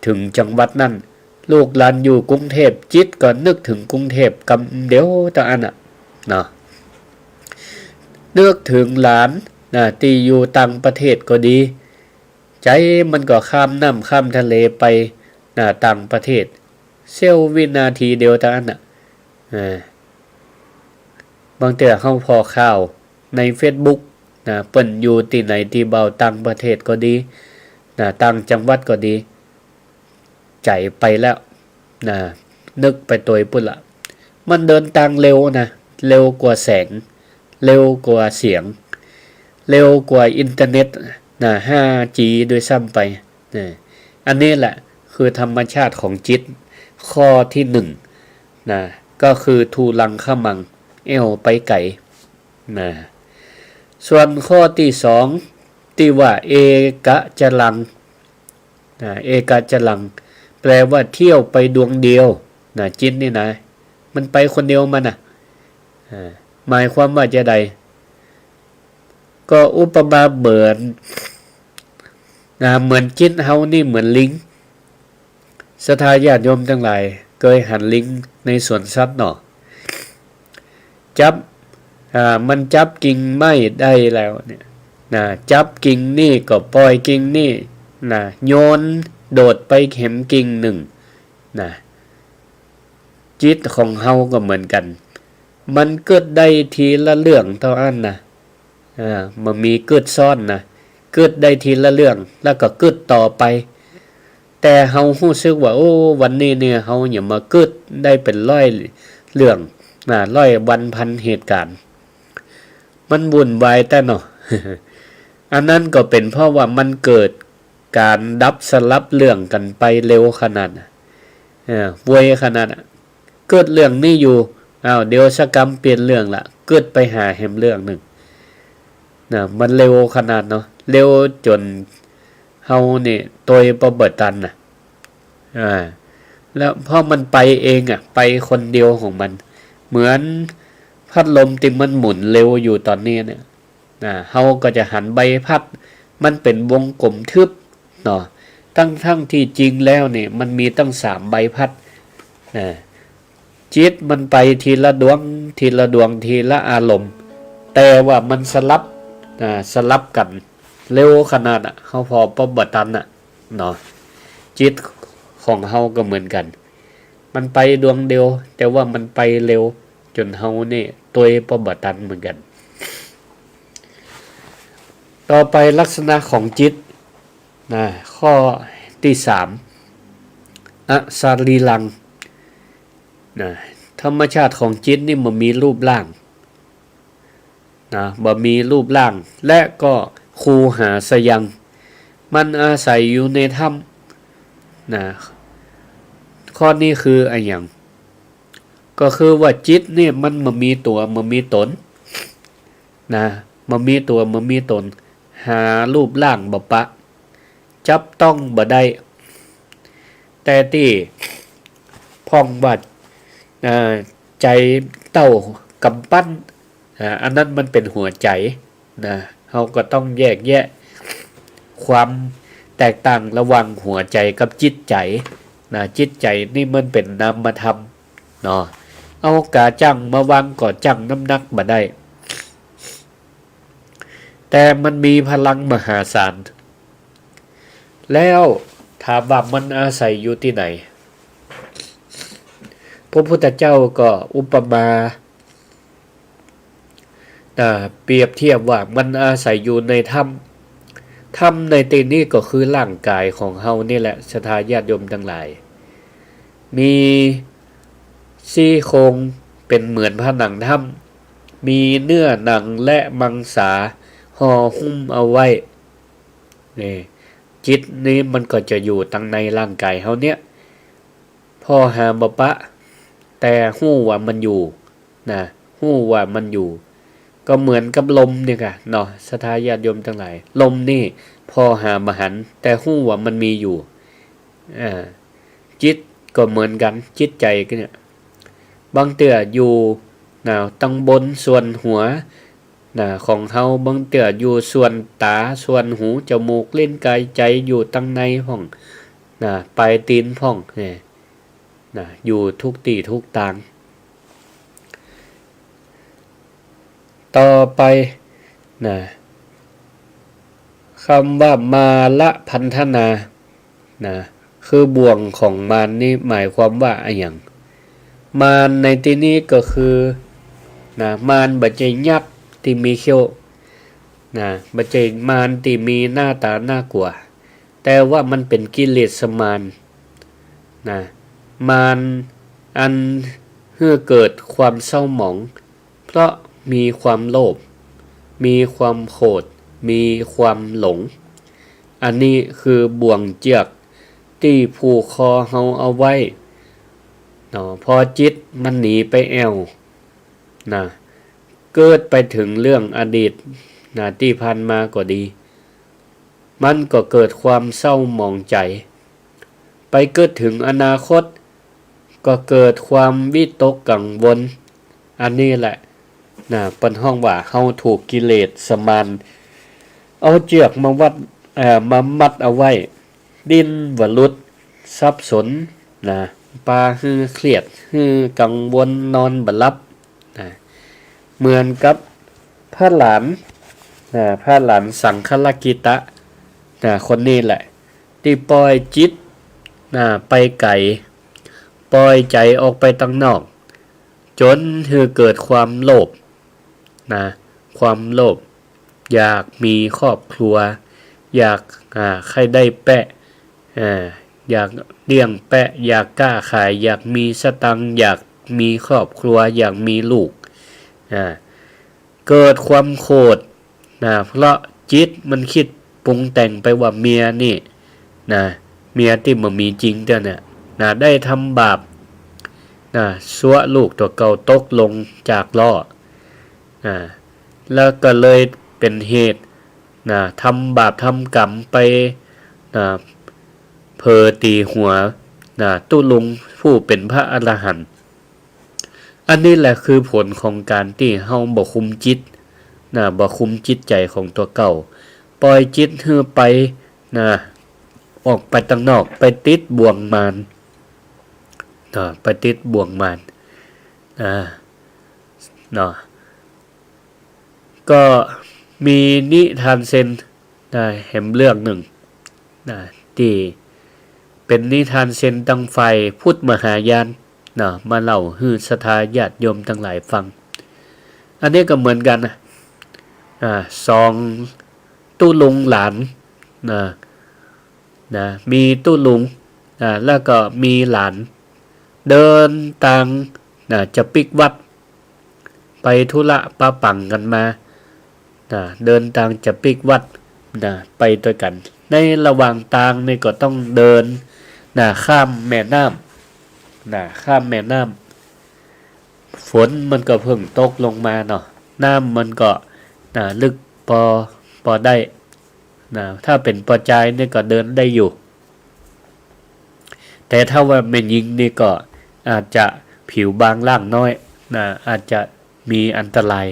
ถึงจังหวัดนั้นลูกหลานอยู่กรุงเทพจิตก็นึกถึงกรุงเทพกำเดียวตะอันน่ะนะนึกถึงหลานนะที่อยู่ต่างประเทศก็ดีใจมันก็ข้ามน้ำข้ามทะเลไปนะต่างประเทศเสี้ยววินาทีเดียวตะอันน่ะบางแต่เฮาพอข่าวใน Facebook นะเปิ้นอยู่ที่ไหนที่เบาต่างประเทศก็ดีนะต่างจังหวัดก็ดีใจไปแล้วนะนึกไปตัวปุ่นละมันเดินทางเร็วนะเร็วกว่าแสงเร็วกว่าเสียงเร็วกว่าอินเทอร์เน็ตนะ 5G ด้วยซ้ำไปนะอันนี้แหละคือธรรมชาติของจิตข้อที่1นะก็คือทูลังขมังเอวไปไก่นะส่วนข้อที่2ที่ว่าเอกะจลังนะเอกะจลังแปลว่าเที่ยวไปดวงเดียวนะจิตนี่นะมันไปคนเดียวมันนะหมายความว่าจะใดก็อุปมาเหมือนเหมือนจิตเฮานี่เหมือนลิงศรัทธาญาติโยมทั้งหลายเคยหันลิงในสวนสัตว์เนาะจับมันจับกิ่งไม้ได้แล้วเนี่ยนะจับกิ่งนี่ก็ปล่อยกิ่งนี่นะโยนโดดไปเข็มกิ่งหนึ่งนะจิตของเฮาก็เหมือนกันมันเกิดได้ทีละเรื่องเท่านั้นนะมันมีเกิดซ่อนนะเกิดได้ทีละเรื่องแล้วก็เกิดต่อไปแต่เฮารู้สึกว่าโอ้วันนี้เนี่ยเฮาอย่ามาเกิดได้เป็นร้อยเรื่องร้อยวันพันเหตุการณ์มันวุ่นวายแต่เนาะ อันนั้นก็เป็นเพราะว่ามันเกิดการดับสลับเรื่องกันไปเร็วขนาดวยขนาดเกิดเรื่องนี้อยู่เดี๋ยวสักกรรมเปลี่ยนเรื่องละเกิดไปหาแหมเรื่องหนึ่งมันเร็วขนาดเนาะเร็วจนเฮานี่ตัวประเบิดตันแล้วพอมันไปเองไปคนเดียวของมันเหมือนพัดลมที่มันหมุนเร็วอยู่ตอนนี้เนี่ยเฮาก็จะหันใบพัดมันเป็นวงกลมทึบเนาะทั้งที่จริงแล้วเนี่ยมันมีตั้ง3ใบพัดจิตมันไปทีละดวงทีละดวงทีละอารมณ์แต่ว่ามันสลับกันเร็วขนาดเฮาพอปบตันเนาะจิตของเฮาก็เหมือนกันมันไปดวงเดียวแต่ว่ามันไปเร็วจนเฮานี่ตัวปบตันเหมือนกันต่อไปลักษณะของจิตข้อที่3อสารีลังธรรมชาติของจิตนี่มันมีรูปร่างบ่มีรูปร่างและก็คูหาสยังมันอาศัยอยู่ในถ้ำข้อนี้คืออะไรอย่างก็คือว่าจิตนี่มันมีตัวมันมีตนมันมีตัวมันมีตนหารูปร่างบ่ปะจับต้องบ่ได้แต่ที่พ่องวัดใจเต้ากำปั้นอันนั้นมันเป็นหัวใจเราก็ต้องแยกแยะความแตกต่างระหว่างหัวใจกับจิตใจจิตใจนี่มันเป็นนามธรรมเนาะเอากาจังมาวางก่อจังน้ำหนักบ่ได้แต่มันมีพลังมหาศาลแล้วถามว่ามันอาศัยอยู่ที่ไหนพระพุทธเจ้าก็อุปมาเปรียบเทียบว่ามันอาศัยอยู่ในถ้ำในที่นี้ก็คือร่างกายของเฮานี่แหละศรัทธาญาติโยมทั้งหลายมีซี่โครงเป็นเหมือนผนังถ้ำมีเนื้อหนังและมังสาห่อหุ้มเอาไว้นี่จิตนี้มันก็จะอยู่ตั้งในร่างกายเฮาเนี่ยพ่อหาบ่ปะแต่ฮู้ว่ามันอยู่ นะฮู้ว่ามันอยู่ก็เหมือนกับลมนี่ค่ะเนาะศรัทธาญาติโยมทั้งหลายลมนี่พอหาบ่หันแต่ฮู้ว่ามันมีอยู่จิตก็เหมือนกันจิตใจก็เนี่ยบางเตื้ออยู่ตั้งบนส่วนหัวของเฮาบางเตื้ออยู่ส่วนตาส่วนหูจมูกลิ้นกายใจอยู่ตั้งในห้องปลายตีนพ่องอยู่ทุกที่ทุกทางต่อไปคำว่ามาละพันธนาคือบ่วงของมารนี่หมายความว่าอะไรอย่างมารในที่นี้ก็คือมารบัจเจยักษ์ที่มีเขี้ยวบัจเจมารที่มีหน้าตาน่ากลัวแต่ว่ามันเป็นกิเลสมารมารอันเพื่อเกิดความเศร้าหมองเพราะมีความโลภมีความโกรธมีความหลงอันนี้คือบ่วงเจือกที่ผูกคอเฮาเอาไว้พอจิตมันหนีไปแอวเกิดไปถึงเรื่องอดีตที่ผ่านมาก็ดีมันก็เกิดความเศร้าหมองใจไปเกิดถึงอนาคตก็เกิดความวิตกกังวลอันนี้แหละเป็นห้องว่าเฮาถูกกิเลสสมานเอาเจือกมามามัดเอาไว้ดิ้นวลุดสับสนปาฮือเครียดฮือกังวลนอนบ่หลับเหมือนกับพระหลานสังฆลกิตะคนนี้แหละที่ปล่อยจิตไปไกลปล่อยใจออกไปตั้งนอกจนเกิดความโลภความโลภอยากมีครอบครัวอยากใครได้แปะอยากเลี้ยงแปะอยากกล้าขายอยากมีสตังค์อยากมีครอบครัวอยากมีลูกเกิดความโกรธเพราะจิตมันคิดปรุงแต่งไปว่าเมียนี่เมียที่มันมีจริงเด้อเนี่ยได้ทำบาปซัวลูกตัวเก่าตกลงจากล้อแล้วก็เลยเป็นเหตุทำบาปทำกรรมไปเพอตีหัวตุลุงผู้เป็นพระอรหันต์อันนี้แหละคือผลของการที่เฮาบ่คุมจิตบ่คุมจิตใจของตัวเก่าปล่อยจิตให้ไปออกไปตั้งนอกไปติดบ่วงมารไปติดบ่วงมารก็มีนิทานเซนแห่งเรื่องหนึ่งที่เป็นนิทานเซนตั้งไฟพุทธมหายานมาเล่าให้ศรัทธาญาติโยมทั้งหลายฟังอันนี้ก็เหมือนกันสองตู้ลุงหลานมีตู้ลุงแล้วก็มีหลานเดินทางจะปิกวัดไปธุระปะปังกันมาเดินทางจะปิกวัดไปด้วยกันในระหว่างทางนี่ก็ต้องเดินข้ามแม่น้ำข้ามแม่น้ำฝนมันก็เพิ่งตกลงมาเนาะน้ำมันก็ลึกพอได้ถ้าเป็นปอจายนี่ก็เดินได้อยู่แต่ถ้าว่าแม่นยิงนี่ก็อาจจะผิวบางล่างน้อยอาจจะมีอันตราย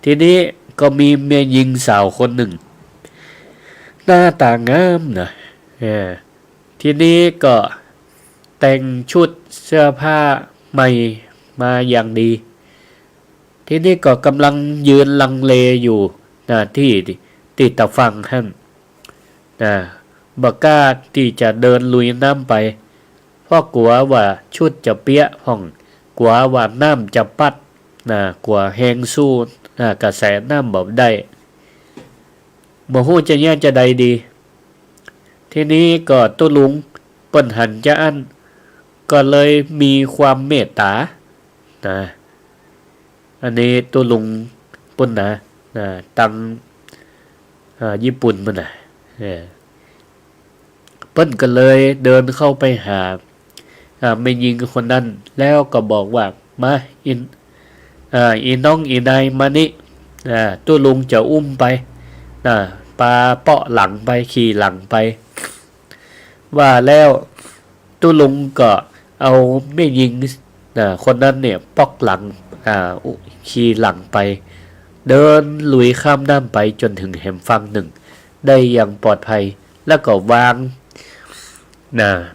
ทีนี้ก็มีแม่ยิงสาวคนหนึ่งหน้าตางามทีนี้ก็แต่งชุดเสื้อผ้าใหม่มาอย่างดีทีนี้ก็กำลังยืนลังเลอยู่ที่ติดตะฟังท่านบ่กล้าที่จะเดินลุยน้ำไปเพราะกลัวว่าชุดจะเปียกพ่องกลัวว่าน้ำจะปัดกลัวแหงสู้กระแสน้ำบ่ได้บ่ฮู้จะแย่จะใดดีทีนี้ก็ตุลุงเปิ้นหันจะอันก็เลยมีความเมตตาอันนี้ตุลุงเปิ้นตังญี่ปุ่นมันเปิ้นก็เลยเดินเข้าไปหา ไม่ยิงคนนั้นแล้วก็บอกว่ามาอีน้องอีนายมานี่ตู้ลุงจะอุ้มไปปาเปาะหลังไปขี่หลังไปว่าแล้วตู้ลุงก็เอาไม่ยิงคนนั้นเนี่ยปอกหลังขี่หลังไปเดินลุยข้ามน้ำไปจนถึงแหมฝั่งหนึ่งได้อย่างปลอดภัยแล้วก็วาง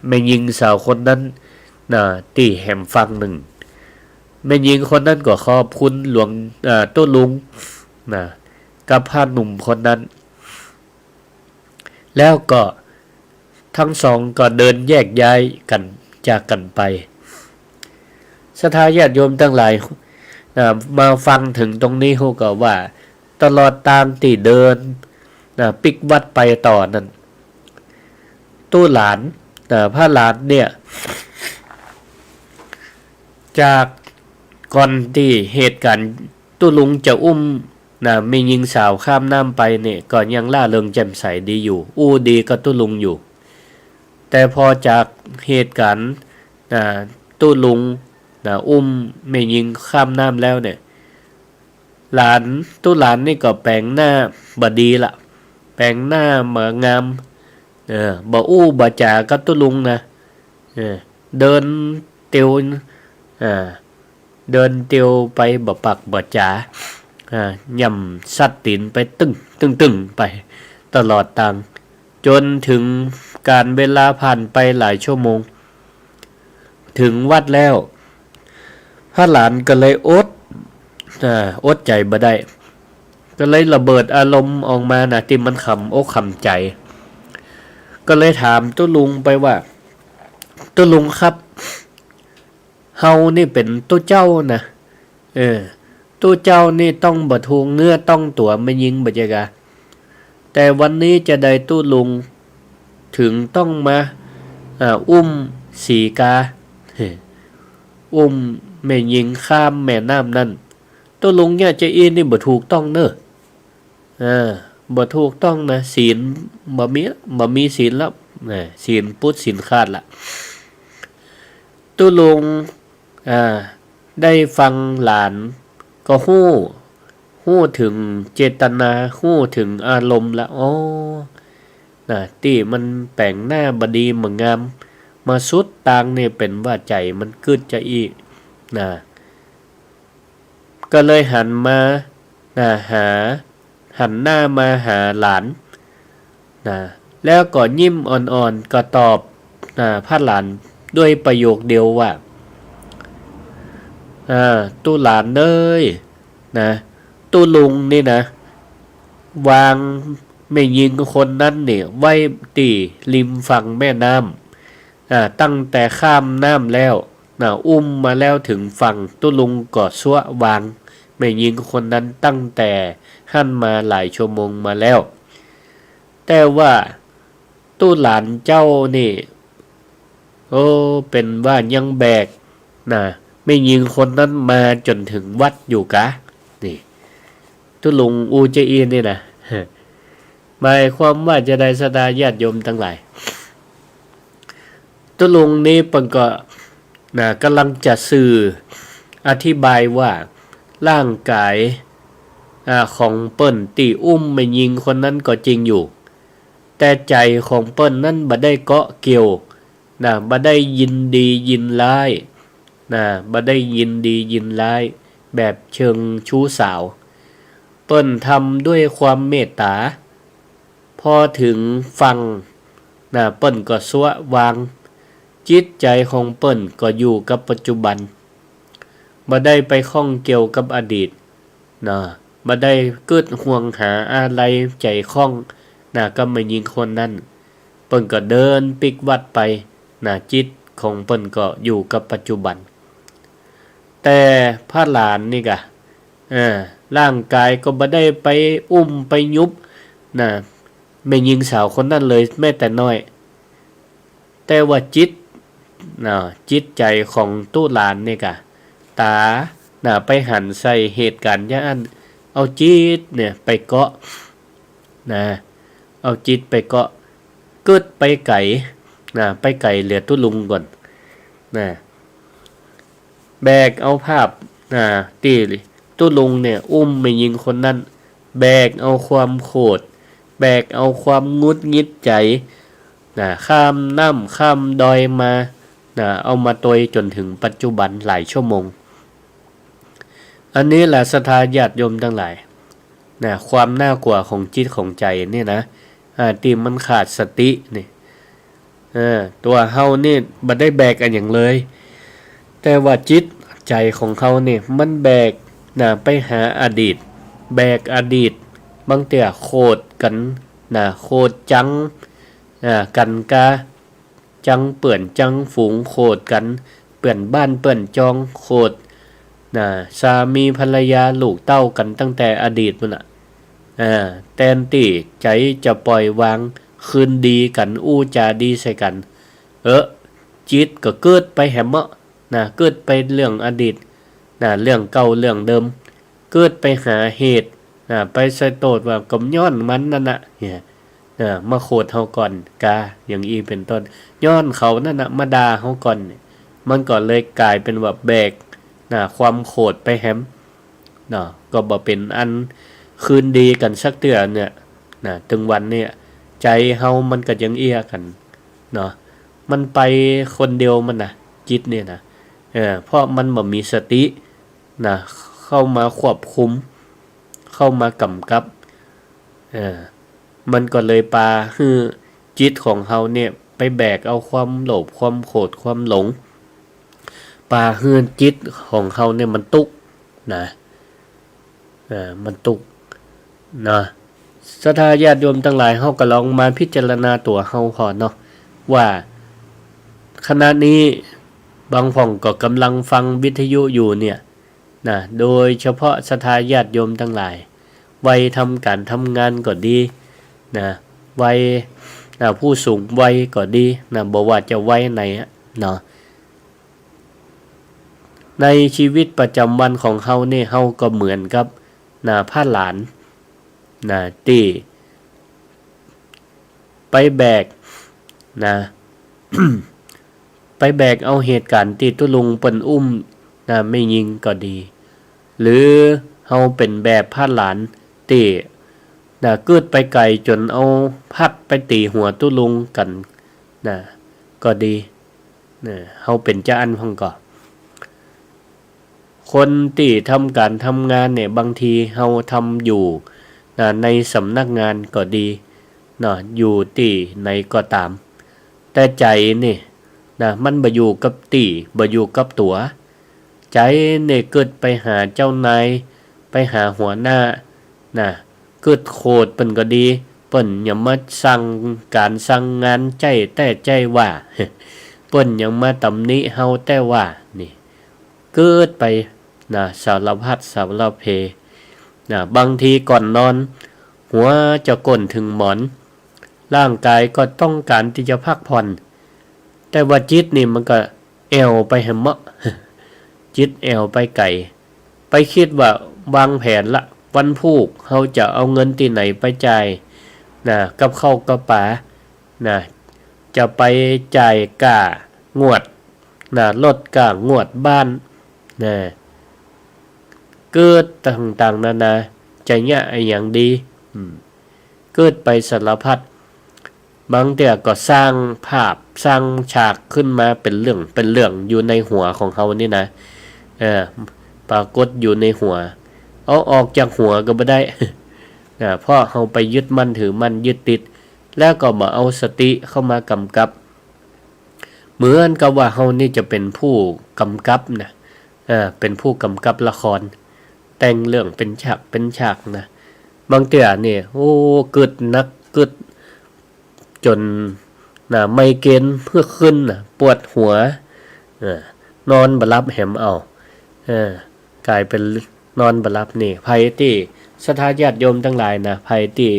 ไม่ยิงสาวคนนั้นที่แหมฝั่งหนึ่งไม่ยิงคนนั้นก็ขอบคุณหลวงตู้ลุงกับพาหนุ่มคนนั้นแล้วก็ทั้งสองก็เดินแยกย้ายกันจากกันไปศรัทธาญาติโยมทั้งหลายมาฟังถึงตรงนี้เขาก็ว่าตลอดตามที่เดินปิกวัดไปต่อนั้นตู้หลานพระหลานเนี่ยจากก่อนที่เหตุการณ์ตู้ลุงจะอุ้มไม่ยิงสาวข้ามน้ำไปเนี่ยก็ยังล่าเริงแจ่มใสดีอยู่ดีก็ตู้ลุงอยู่แต่พอจากเหตุการณ์ตู้ลุงอุ้มไม่ยิงข้ามน้ำแล้วเนี่ยตู้หลานนี่ก็แปลงหน้าบดีละแปลงหน้าเหมืองามบ่บ่จ่ากับตู้ลุงนะเดินเตียวเดินเตียวไปบ่ปักบ่จ๋าย่ำสัดตีนไปตึ้งไปตลอดทางจนถึงการเวลาผ่านไปหลายชั่วโมงถึงวัดแล้วพระหลานก็เลยอดใจบ่ได้ก็เลยระเบิดอารมณ์ออกมาที่มันขำอกขำใจก็เลยถามตู้ลุงไปว่าตู้ลุงครับเฮานี่เป็นตู้เจ้านะตู้เจ้านี่ต้องบ่ทวงเนื้อต้องตัวไม่ยิงบ่จักแต่วันนี้จะได้ตู้ลุงถึงต้องมาอุ้มสีกาอุ้มแม่ยิงข้ามแม่น้ำนั่นตู้ลุงเนี่ยจะอินนี่บ่ถูกต้องเนอะบ่ถูกต้องนะศีลบ่มีศีลแล้วศีลพุทธศีลขาดละตู้ลุงได้ฟังหลานก็ฮู้ถึงเจตนาฮู้ถึงอารมณ์ละที่มันแปลงหน้าบดีเหมือนงามมาสุดต่างเนี่ยเป็นว่าใจมันกึดจะอีกก็เลยหันมาหันหน้ามาหาหลานแล้วก็ยิ้มอ่อนๆก็ตอบพระหลานด้วยประโยคเดียวว่าตู้หลานเอ้ยตู้ลุงนี่นะวางไม่ยิงคนนั้นเนี่ยไว้ตีริมฝั่งแม่น้ำตั้งแต่ข้ามน้ำแล้วอุ้มมาแล้วถึงฝั่งตู้ลุงก็ซัววางไม่ยิงคนนั้นตั้งแต่หั่นมาหลายชั่วโมงมาแล้วแต่ว่าตู้หลานเจ้านี่เป็นว่ายังแบกไม่ยิงคนนั้นมาจนถึงวัดอยู่กะนี่ตู้ลุงเจอีนี่นะหมายความว่าจะได้ศรัทธาญาติโยมทั้งหลายตู้ลุงนี้เพิ่นก็กำลังจะสื่ออธิบายว่าร่างกายของเปิ้นตีอุ้มไม่ยิงคนนั้นก็จริงอยู่แต่ใจของเปิ้นนั้นบ่ได้เกาะเกี่ยวบ่ได้ยินดียินร้ายบ่ได้ยินดียินร้ายแบบเชิงชู้สาวเปิ้นทำด้วยความเมตตาพอถึงฟังเปิ้นก็ซัววางจิตใจของเปิ้นก็อยู่กับปัจจุบันบ่ได้ไปข้องเกี่ยวกับอดีตบ่ได้เกิดห่วงหาอะไรใจข้องก็ไม่ยิงคนนั้นเปิ้นก็เดินปิกวัดไปจิตของเปิ้นก็อยู่กับปัจจุบันแต่พระหลานนี่ก็ร่างกายก็บ่ได้ไปอุ้มไปยุบไม่ยิงสาวคนนั้นเลยแม้แต่น้อยแต่ว่าจิตใจของตู้หลานนี่ก็ตาไปหันใส่เหตุการณ์อย่างนั้นเอาจิตเนี่ยไปเกาะเอาจิตไปเกาะเกิดไปไก่ไปไก่เหลือตู้ลุงก่อน นะแบกเอาภาพตีตู้ลุงเนี่ยอุ้มไม่ยิงคนนั้นแบกเอาความโกรธแบกเอาความงุดงิดใจข้ามน้ำข้ามดอยมาเอามาตวยจนถึงปัจจุบันหลายชั่วโมงอันนี้แหละศรัทธาญาติโยมทั้งหลายความน่ากลัวของจิตของใจเนี่ยนะที่มันขาดสตินี่ตัวเฮานี่บ่ได้แบกอันอย่างเลยแต่ว่าจิตใจของเขาเนี่ยมันแบกไปหาอดีตแบกอดีตบางเตี่ยโคตรกันโคตรจังกันกาจังเปื่อนจังฝูงโคตรกันเปื่อนบ้านเปื่อนจองโคตรสามีภรรยาลูกเต้ากันตั้งแต่อดีตมันแทนที่ใจจะปล่อยวางคืนดีกันอู้จาดีใส่กันจิตก็เกิดไปแหมเกิดไปเรื่องอดีตเรื่องเก่าเรื่องเดิมเกิดไปหาเหตุไปใส่โตดว่ากำย้อนมันนั่นมาโคดเฮาก่อนกาอย่างอีเป็นต้นย้อนเขานั่นมาด่าเฮาก่อนมันก็เลยกลายเป็นว่าแบกความโคดไปแฮมก็บ่เป็นอันคืนดีกันสักเตือเนี่ยถึงวันเนี่ยใจเฮามันก็ยังเอียกันมันไปคนเดียวมันจิตเนี่ยเพราะมันบ่มีสติเข้ามาควบคุมเข้ามากำกับมันก็เลยปาคือจิตของเฮาเนี่ยไปแบกเอาความโลภความโกรธความหลงปาเฮือนจิตของเฮาเนี่ยมันตุกมันตุกศรัทธาญาติโยมทั้งหลายเฮาก็ลองมาพิจารณาตัวเฮาพอว่าขณะนี้บางพ่องก็กำลังฟังวิทยุอยู่เนี่ยโดยเฉพาะศรัทธาญาติโยมทั้งหลายวัยทำการทำงานก็ดีวัยผู้สูงวัยก็ดีบ่ว่าจะวัยไหนในชีวิตประจำวันของเฮาเนี่ยเฮาก็เหมือนกับผ้าหลานที่ไปแบกไปแบกเอาเหตุการณ์ที่ตุลุงเปิ้นอุ้มไม่ยิงก็ดีหรือเฮาเป็นแบบผ้าหลานที่เกิดไปไกลจนเอาพัดไปตีหัวตุลุงกันก็ดีเฮาเป็นเจ้าอันพังก็คนที่ทำการทำงานเนี่ยบางทีเฮาทำอยู่ในสำนักงานก็ดีอยู่ที่ไหนก็ตามแต่ใจนี่มันบ่อยู่กับตีบ่อยู่กับตัวใจเนี่ยเกิดไปหาเจ้านายไปหาหัวหน้าเกิดโคตรเปิ้นก็ดีเปิ้นอย่ามาสั่งการสั่งงานแต่ใจว่าเปิ้นยังมาตำหนิเฮาแต่ว่านี่เกิดไปสารพัดสารเพบางทีก่อนนอนหัวจะก้นถึงหมอนร่างกายก็ต้องการที่จะพักผ่อนแต่ว่าจิตนี่มันก็แอวไปแหมจิตแอวไปไกลไปคิดว่าวางแผนละวันพุธเขาจะเอาเงินที่ไหนไปจ่ายกับข้าวกับปลาจะไปจ่ายก่างวดลดก่างวดบ้านเกิดต่างๆนานาใจเนี่ยอย่างดีเกิดไปสารพัดบางเดี๋ยก็สร้างภาพสร้างฉากขึ้นมาเป็นเรื่องอยู่ในหัวของเขานี่ปรากฏอยู่ในหัวเอาออกจากหัวก็ไม่ได้เพราะเขาไปยึดมั่นถือมั่นยึดติดแล้วก็มาเอาสติเข้ามากำกับเหมือนกับว่าเขานี่จะเป็นผู้กำกับเป็นผู้กำกับละครแต่งเรื่องเป็นฉากบางเตี่ยเนี่ยโอ้กึดนักกึดจนไมเกรนเพื่อขึ้นปวดหัวนอนบ่หลับแหมเอากลายเป็นนอนบ่หลับนี่ภัยที่ศรัทธาญาติโยมทั้งหลายภัยที่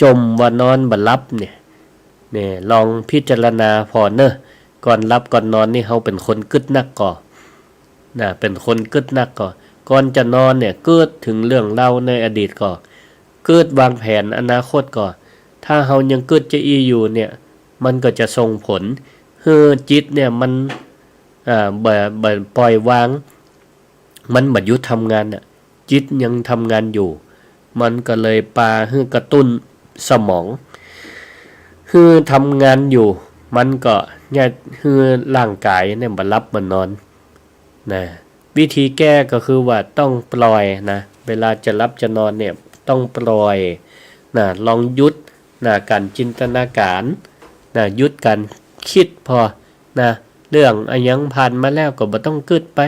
จมว่านอนบ่หลับเนี่ยลองพิจารณาพอก่อนหลับก่อนนอนนี่เฮาเป็นคนกึดนักก่อเป็นคนกึดนักก่อนจะนอนเนี่ยเกิดถึงเรื่องเล่าในอดีตก่อเกิดวางแผนอนาคตก่อถ้าเฮายังเกิดจะอยู่เนี่ยมันก็จะส่งผลจิตเนี่ยมัน บ่ปล่อยวางมันบ่หยุดทำงานน่ะจิตยังทำงานอยู่มันก็เลยปาให้กระตุ้นสมองคือทำงานอยู่มันก็เนี่ยคือร่างกายเนี่ยบ่หลับบ่นอนนะวิธีแก้ก็คือว่าต้องปล่อยนะเวลาจะหลับจะนอนเนี่ยต้องปล่อยนะลองหยุดนะการจินตนาการนะหยุดการคิดพอนะเรื่องอันยังผ่านมาแล้วก็บ่ต้องคิดไป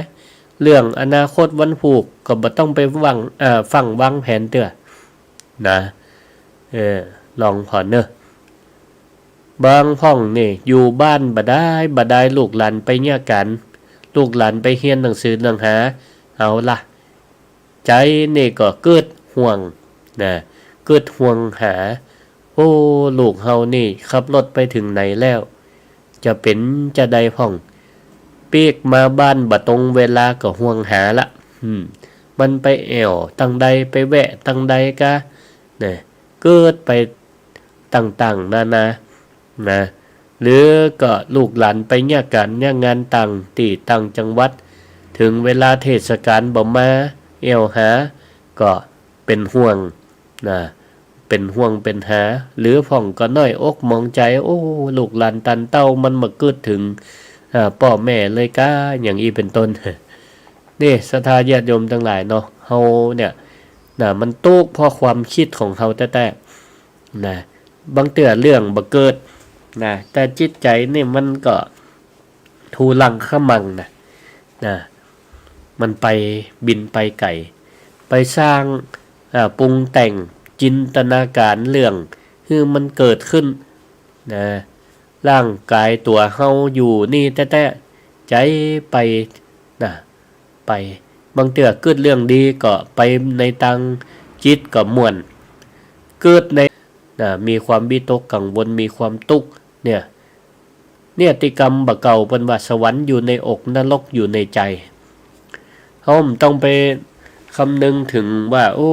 เรื่องอนาคตวันผูกก็บ่ต้องไปฟังวางแผนเตื้อนะลองพอเนอะบางพ่องนี่อยู่บ้านบ่ได้ลูกหลานไปเนี่ยกันลูกหลานไปเรียนหนังสือหนังหาเอาล่ะใจนี่ก็เกิดห่วงนะเกิดห่วงหาโอ้ลูกเฮานี่ขับรถไปถึงไหนแล้วจะเป็นจะใดพ่องเปีกมาบ้านบ่ตรงเวลาก็ห่วงหาละมันไปแอวตั้งใดไปแวะตั้งใดกะนะเกิดไปต่างๆนานานะหรือก็ลูกหลานไปเนี่ยกันเนี่ยงานต่างจังหวัดถึงเวลาเทศกาลบ่มาแอวหาก็เป็นห่วงนะเป็นห่วงเป็นหาหรือพ่องก็น้อยอกมองใจโอ้ลูกหลานตันเต้ามันมาเกิดถึงพ่อแม่เลยก้าอย่างอีเป็นต้นนี่ศรัทธาญาติโยมทั้งหลายเนาะเฮาเนี่ยนะมันตุกเพราะความคิดของเฮาแต่นะบางเตื้อเรื่องบ่เกิดนะแต่จิตใจนี่มันก็ทูลังขมังนะมันไปบินไปไกลไปสร้างปรุงแต่งจินตนาการเรื่องคือมันเกิดขึ้นนะร่างกายตัวเฮาอยู่นี่แต่ใจไปนะไปบางเตื้อเกิดเรื่องดีก็ไปในตังจิตก็ม่วนเกิดในมีความวิตกกังวลมีความทุกข์เนี่ยติกรรมบ่เก่าเพิ่นว่าสวรรค์อยู่ในอกนรกอยู่ในใจเฮาต้องไปคำนึงถึงว่าโอ้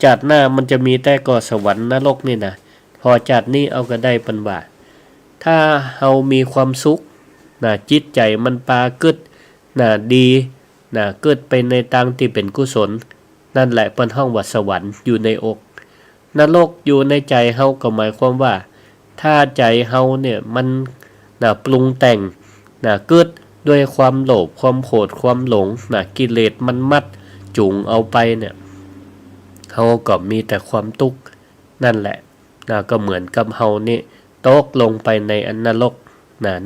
ชาติหน้ามันจะมีแต่ก็สวรรค์นรกนี่นะพอชาตินี้เอาก็ได้เพิ่นว่าถ้าเฮามีความสุขจิตใจมันปาเกิดดีเกิดไปในทางที่เป็นกุศลนั่นแหละเพิ่นฮ้องว่าสวรรค์อยู่ในอกนรกอยู่ในใจเฮาก็หมายความว่าถ้าใจเฮาเนี่ยมันปรุงแต่งเกิดด้วยความโลภความโกรธความหลงกิเลสมันมัดจูงเอาไปเนี่ยเฮาก็มีแต่ความทุกข์นั่นแหละก็เหมือนกับเฮานี่ตกลงไปในนรก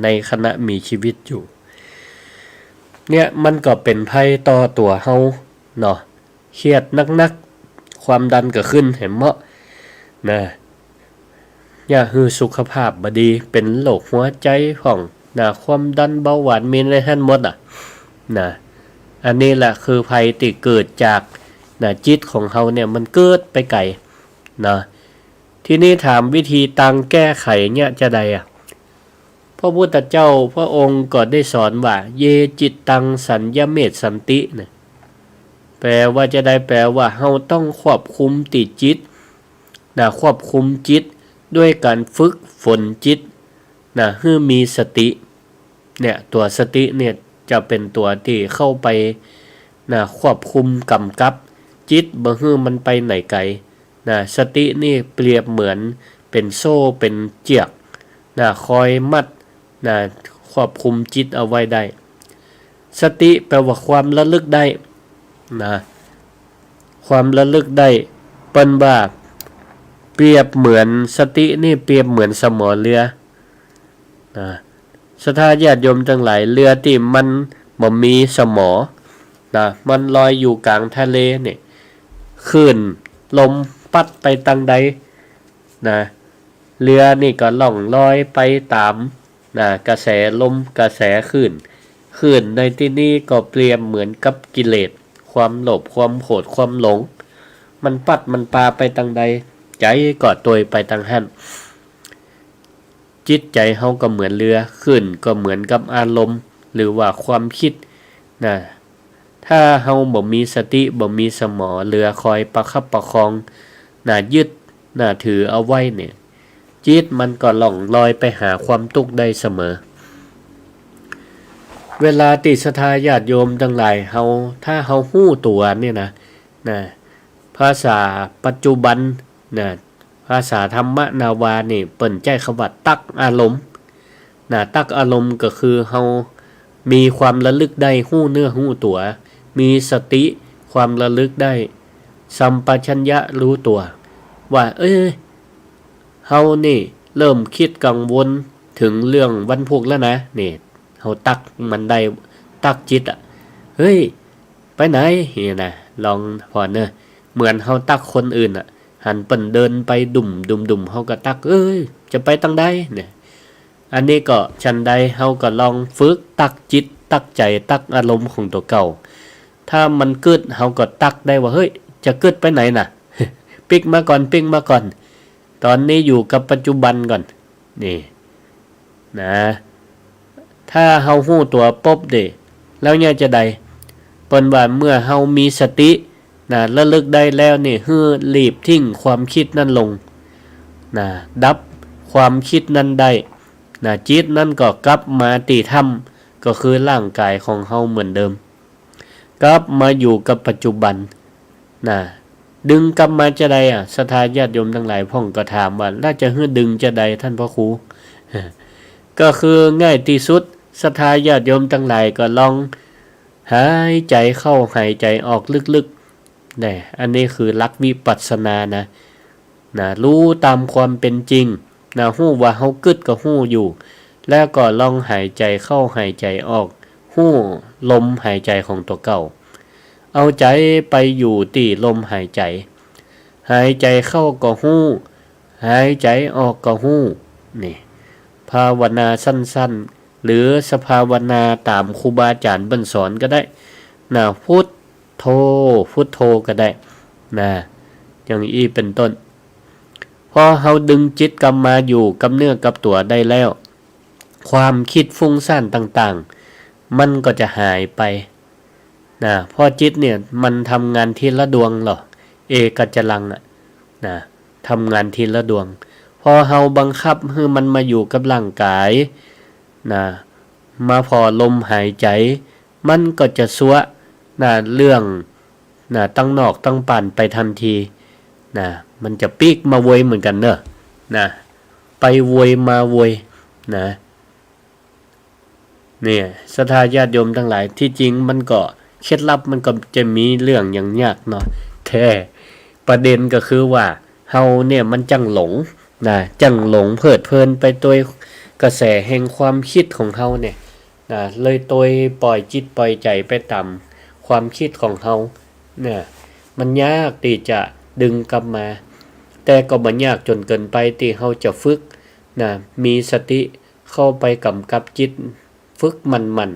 ในขณะมีชีวิตอยู่เนี่ยมันก็เป็นภัยต่อตัวเฮาเนาะเครียดนักๆความดันก็ขึ้นเห็นเหมาะอย่าฮือสุขภาพบ่ดีเป็นโรคหัวใจของความดันเบาหวานมีในหั่นหมดอันนี้แหละคือภัยที่เกิดจากจิตของเฮาเนี่ยมันเกิดไปไกลทีนี้ถามวิธีตังแก้ไขเนี่ยจะใดพระพุทธเจ้าพระองค์ก็ได้สอนว่าเยจิตตังสัญญเมตสันติแปลว่าจะได้แปลว่าเฮาต้องควบคุมติจิตควบคุมจิตด้วยการฝึกฝนจิตให้มีสติเนี่ยตัวสติเนี่ยจะเป็นตัวที่เข้าไปควบคุมกำกับจิตบ่ให้มันไปไหนไกลสตินี่เปรียบเหมือนเป็นโซ่เป็นเจียกคอยมัดควบคุมจิตเอาไว้ได้สติแปลว่าความระลึกได้ความระลึกได้เปิ้นว่าเปรียบเหมือนสตินี่เปรียบเหมือนสมอเรือศรัทธาญาติโยมทั้งหลายเรือที่มันบ่มีสมอมันลอยอยู่กลางทะเลเนี่ยคลื่นลมปัดไปทางใดเรือนี่ก็ล่องลอยไปตามกระแสลมกระแสคลื่นในที่นี้ก็เปรียบเหมือนกับกิเลสความโลภความโกรธความหลงมันปัดมันปาไปทางใดใจก็ตวยไปทางหั้นจิตใจเฮาก็เหมือนเรือขึ้นก็เหมือนกับอารมณ์หรือว่าความคิดถ้าเฮาบ่มีสติบ่มีสมอเรือคอยประคับประคองยึดถือเอาไว้เนี่ยจิตมันก็ล่องลอยไปหาความทุกข์ได้เสมอ เวลาติศรัทธาญาติโยมทั้งหลายถ้าเฮาฮู้ตัวเนี่ยนะภาษาปัจจุบันนะภาษาธรรมนาวานี่เปิ้นใช้คำว่าตักอารมณ์ตักอารมณ์ก็คือเฮามีความระลึกได้ฮู้เนื้อฮู้ตัวมีสติความระลึกได้สัมปชัญญะรู้ตัวว่าเฮานี่เริ่มคิดกังวลถึงเรื่องวันพุธแล้วนะนี่เฮาตักมันได้ตักจิตเฮ้ยไปไหนนี่นะลองพอเนอะเหมือนเฮาตักคนอื่นหันเปิ้นเดินไปดุ่มเฮาก็ตักจะไปตั้งใดเนี่ยอันนี้ก็ชันใดเฮาก็ลองฝึกตักจิตตักใจตักอารมณ์ของตัวเก่าถ้ามันเกิดเฮาก็ตักได้ว่าเฮ้ยจะเกิดไปไหนน่ะ ปิ๊กมาก่อนตอนนี้อยู่กับปัจจุบันก่อนนี่นะถ้าเฮาฮู้ตัวปุ๊บเด้แล้วเนี่ยจะได้เปิ้นว่าเมื่อเฮามีสติระลึกได้แล้วนี่ฮื้อรีบทิ้งความคิดนั้นลงดับความคิดนั้นได้จิตนั้นก็กลับมาติธรรมก็คือร่างกายของเฮาเหมือนเดิมกลับมาอยู่กับปัจจุบันดึงกลับมาจะใดศรัทธาญาติโยมทั้งหลายพ่องก็ถามว่าน่าจะฮื้อดึงจะใดท่านพระครู ก็คือง่ายที่สุดศรัทธาญาติโยมทั้งหลายก็ลองหายใจเข้าหายใจออกลึกๆนี่อันนี้คือหลักวิปัสสนานะรู้ตามความเป็นจริงฮู้ว่าเฮากึดก็ฮู้อยู่แล้วก็ลองหายใจเข้าหายใจออกฮู้ลมหายใจของตัวเก่าเอาใจไปอยู่ที่ลมหายใจหายใจเข้าก็ฮู้หายใจออกก็ฮู้นี่ภาวนาสั้นๆหรือสภาวนาตามครูบาอาจารย์เบิ่นสอนก็ได้พุทโธก็ได้อย่างอีเป็นต้นพอเฮาดึงจิตกลับมาอยู่กับเนื้อกับตัวได้แล้วความคิดฟุ้งซ่านต่างๆมันก็จะหายไปพอจิตเนี่ยมันทำงานทีละดวงหรอเอกัจจลังทำงานทีละดวงพอเฮาบังคับให้มันมาอยู่กับร่างกายมาพอลมหายใจมันก็จะซัวเรื่องตั้งนอกตั้งปั่นไปทันทีมันจะปีกมาโวยเหมือนกันเนอะไปโวยมาโวยเนี่ยศรัทธาญาติโยมทั้งหลายที่จริงมันก็เคล็ดลับมันก็จะมีเรื่องอย่างยากเนาะแท้ประเด็นก็คือว่าเฮาเนี่ยมันจังหลงเพลิดเพลินไปโดยกระแสแห่งความคิดของเฮาเนี่ยเลยโดยปล่อยจิตปล่อยใจไปตามความคิดของเฮามันยากที่จะดึงกลับมาแต่ก็บ่ยากจนเกินไปที่เฮาจะฝึกมีสติเข้าไปกำกับจิตฝึกมัน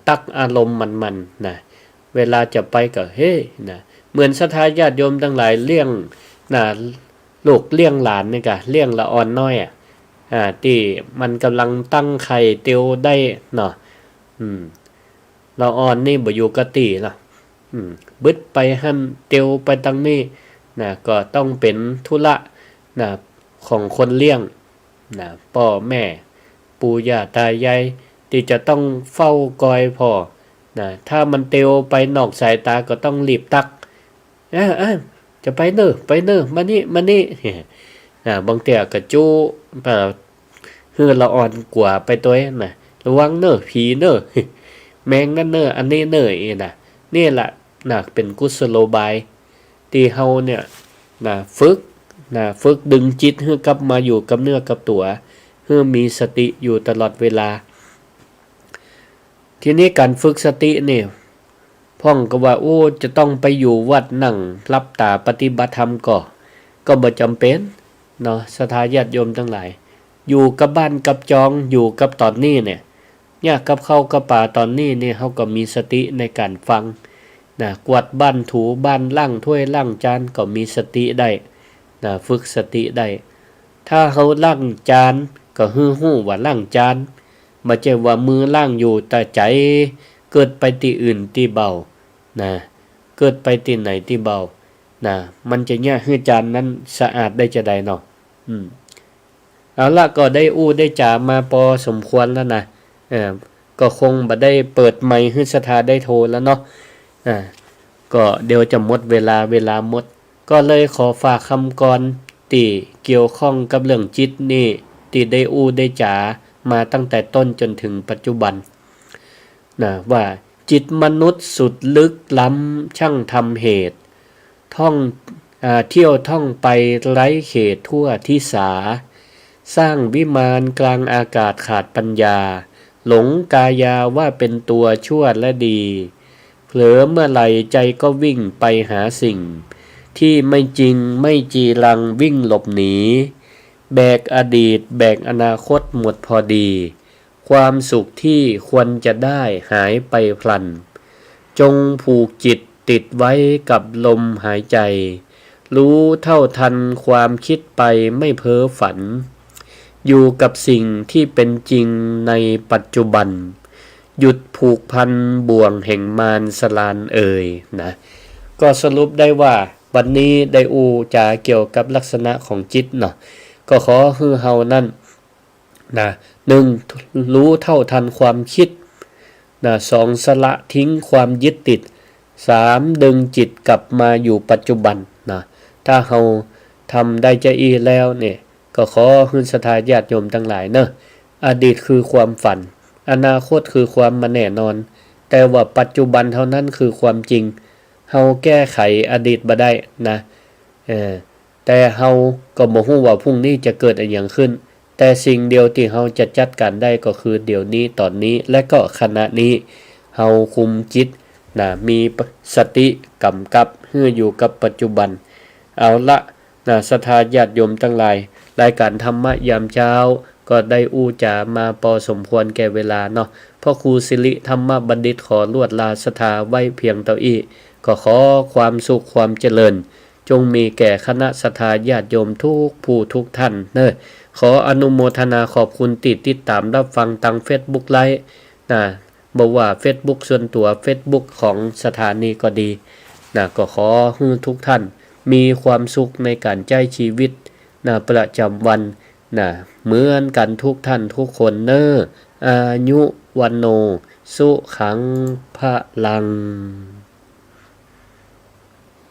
ตักอารมณ์มันเวลาจะไปก็เหมือนศรัทธาญาติโยมทั้งหลายเลี้ยงลูกเลี้ยงหลานนี่กะเลี้ยงละอ่อนน้อยที่มันกำลังตั้งไข่เตียวได้ละอ่อนนี่บ่อยู่กะติล่ะบึดไปหั่นเตียวไปตั้งนี้ก็ต้องเป็นธุระของคนเลี้ยงพ่อแม่ปู่ย่าตายายที่จะต้องเฝ้าคอยพ่อถ้ามันเตียวไปนอกสายตาก็ต้องรีบตักจะไปเนอะมานี่บางเตี่ยก็จู้ฮือละอ่อนกว่าไปตัวระวังเนอะผีเนอะแมงนั่นเนอะอันนี้เนอะนี่แหละเป็นกุศโลบายที่เฮาเนี่ยฝึกดึงจิตให้กลับมาอยู่กับเนื้อกับตัวให้มีสติอยู่ตลอดเวลาทีนี้การฝึกสติเนี่ยพ่องก็ว่าจะต้องไปอยู่วัดนั่งรับตาปฏิบัติธรรมก็บ่จำเป็นศรัทธาญาติโยมทั้งหลายอยู่กับบ้านกับจองอยู่กับตอนนี้เนี่ยกับเข้ากับป่าตอนนี้เนี่ยเฮาก็มีสติในการฟังกวาดบ้านถูบ้านล้างถ้วยล้างจานก็มีสติได้ฝึกสติได้ถ้าเฮาล้างจานก็ฮู้ว่าล้างจานบ่ใช่ว่ามือล้างอยู่แต่ใจเกิดไปที่อื่นที่เบาเกิดไปที่ไหนที่เบามันจะให้จานนั้นสะอาดได้จะได้เนาะเอาละก็ได้ได้จามาพอสมควรแล้ว ก็คงบ่ได้เปิดไมค์ให้สภาได้โทรแล้วเนาะก็เดี๋ยวจะหมดเวลาหมดก็เลยขอฝากคำกรที่เกี่ยวข้องกับเรื่องจิตนี่ที่ได้ได้จ๋ามาตั้งแต่ต้นจนถึงปัจจุบันว่าจิตมนุษย์สุดลึกล้ำช่างทำเหตุท่องเที่ยวท่องไปไร้เขตทั่วทิศาสร้างวิมานกลางอากาศขาดปัญญาหลงกายาว่าเป็นตัวชั่วและดีเผลอเมื่อไหร่ใจก็วิ่งไปหาสิ่งที่ไม่จริงไม่จีรังวิ่งหลบหนีแบกอดีตแบกอนาคตหมดพอดีความสุขที่ควรจะได้หายไปพลันจงผูกจิตติดไว้กับลมหายใจรู้เท่าทันความคิดไปไม่เพ้อฝันอยู่กับสิ่งที่เป็นจริงในปัจจุบันหยุดผูกพันบ่วงแห่งมารสลานนะก็สรุปได้ว่าวันนี้ได้จะเกี่ยวกับลักษณะของจิตเนาะก็ขอให้เฮานั่น1รู้เท่าทันความคิด2สละทิ้งความยึดติด3ดึงจิตกลับมาอยู่ปัจจุบันถ้าเฮาทำได้จะแล้วเนี่ยก็ขอให้ศรัทธาญาติโยมทั้งหลายเนอะอดีตคือความฝันอนาคตคือความมาแน่นอนแต่ว่าปัจจุบันเท่านั้นคือความจริงเฮาแก้ไขอดีตบ่ได้นะแต่เฮาก็บ่ฮู้ว่าพรุ่งนี้จะเกิดอะไรอย่างขึ้นแต่สิ่งเดียวที่เฮาจะจัดการได้ก็คือเดี๋ยวนี้ตอนนี้และก็ขณะนี้เฮาคุมจิตมีสติกำกับให้อยู่กับปัจจุบันเอาละศรัทธาญาติโยมทั้งหลายรายการธรรมะยามเช้าก็ได้จามาพอสมควรแก่เวลาเนาะพ่อครูสิริธรรมบัณฑิตขอลวดลาศรัทธาไว้เพียงเท่านี้ก็ขอความสุขความเจริญจงมีแก่คณะศรัทธาญาติโยมทุกผู้ทุกท่านเนอะขออนุโมทนาขอบคุณติดตามรับฟังทาง Facebook ไลฟ์บอกว่า Facebook ส่วนตัว Facebook ของสถานีก็ดีก็ขอให้ทุกท่านมีความสุขในการใช้ชีวิตประจำวันเหมือนกันทุกท่านทุกคนเนอะอายุวันโนสุขังพลัง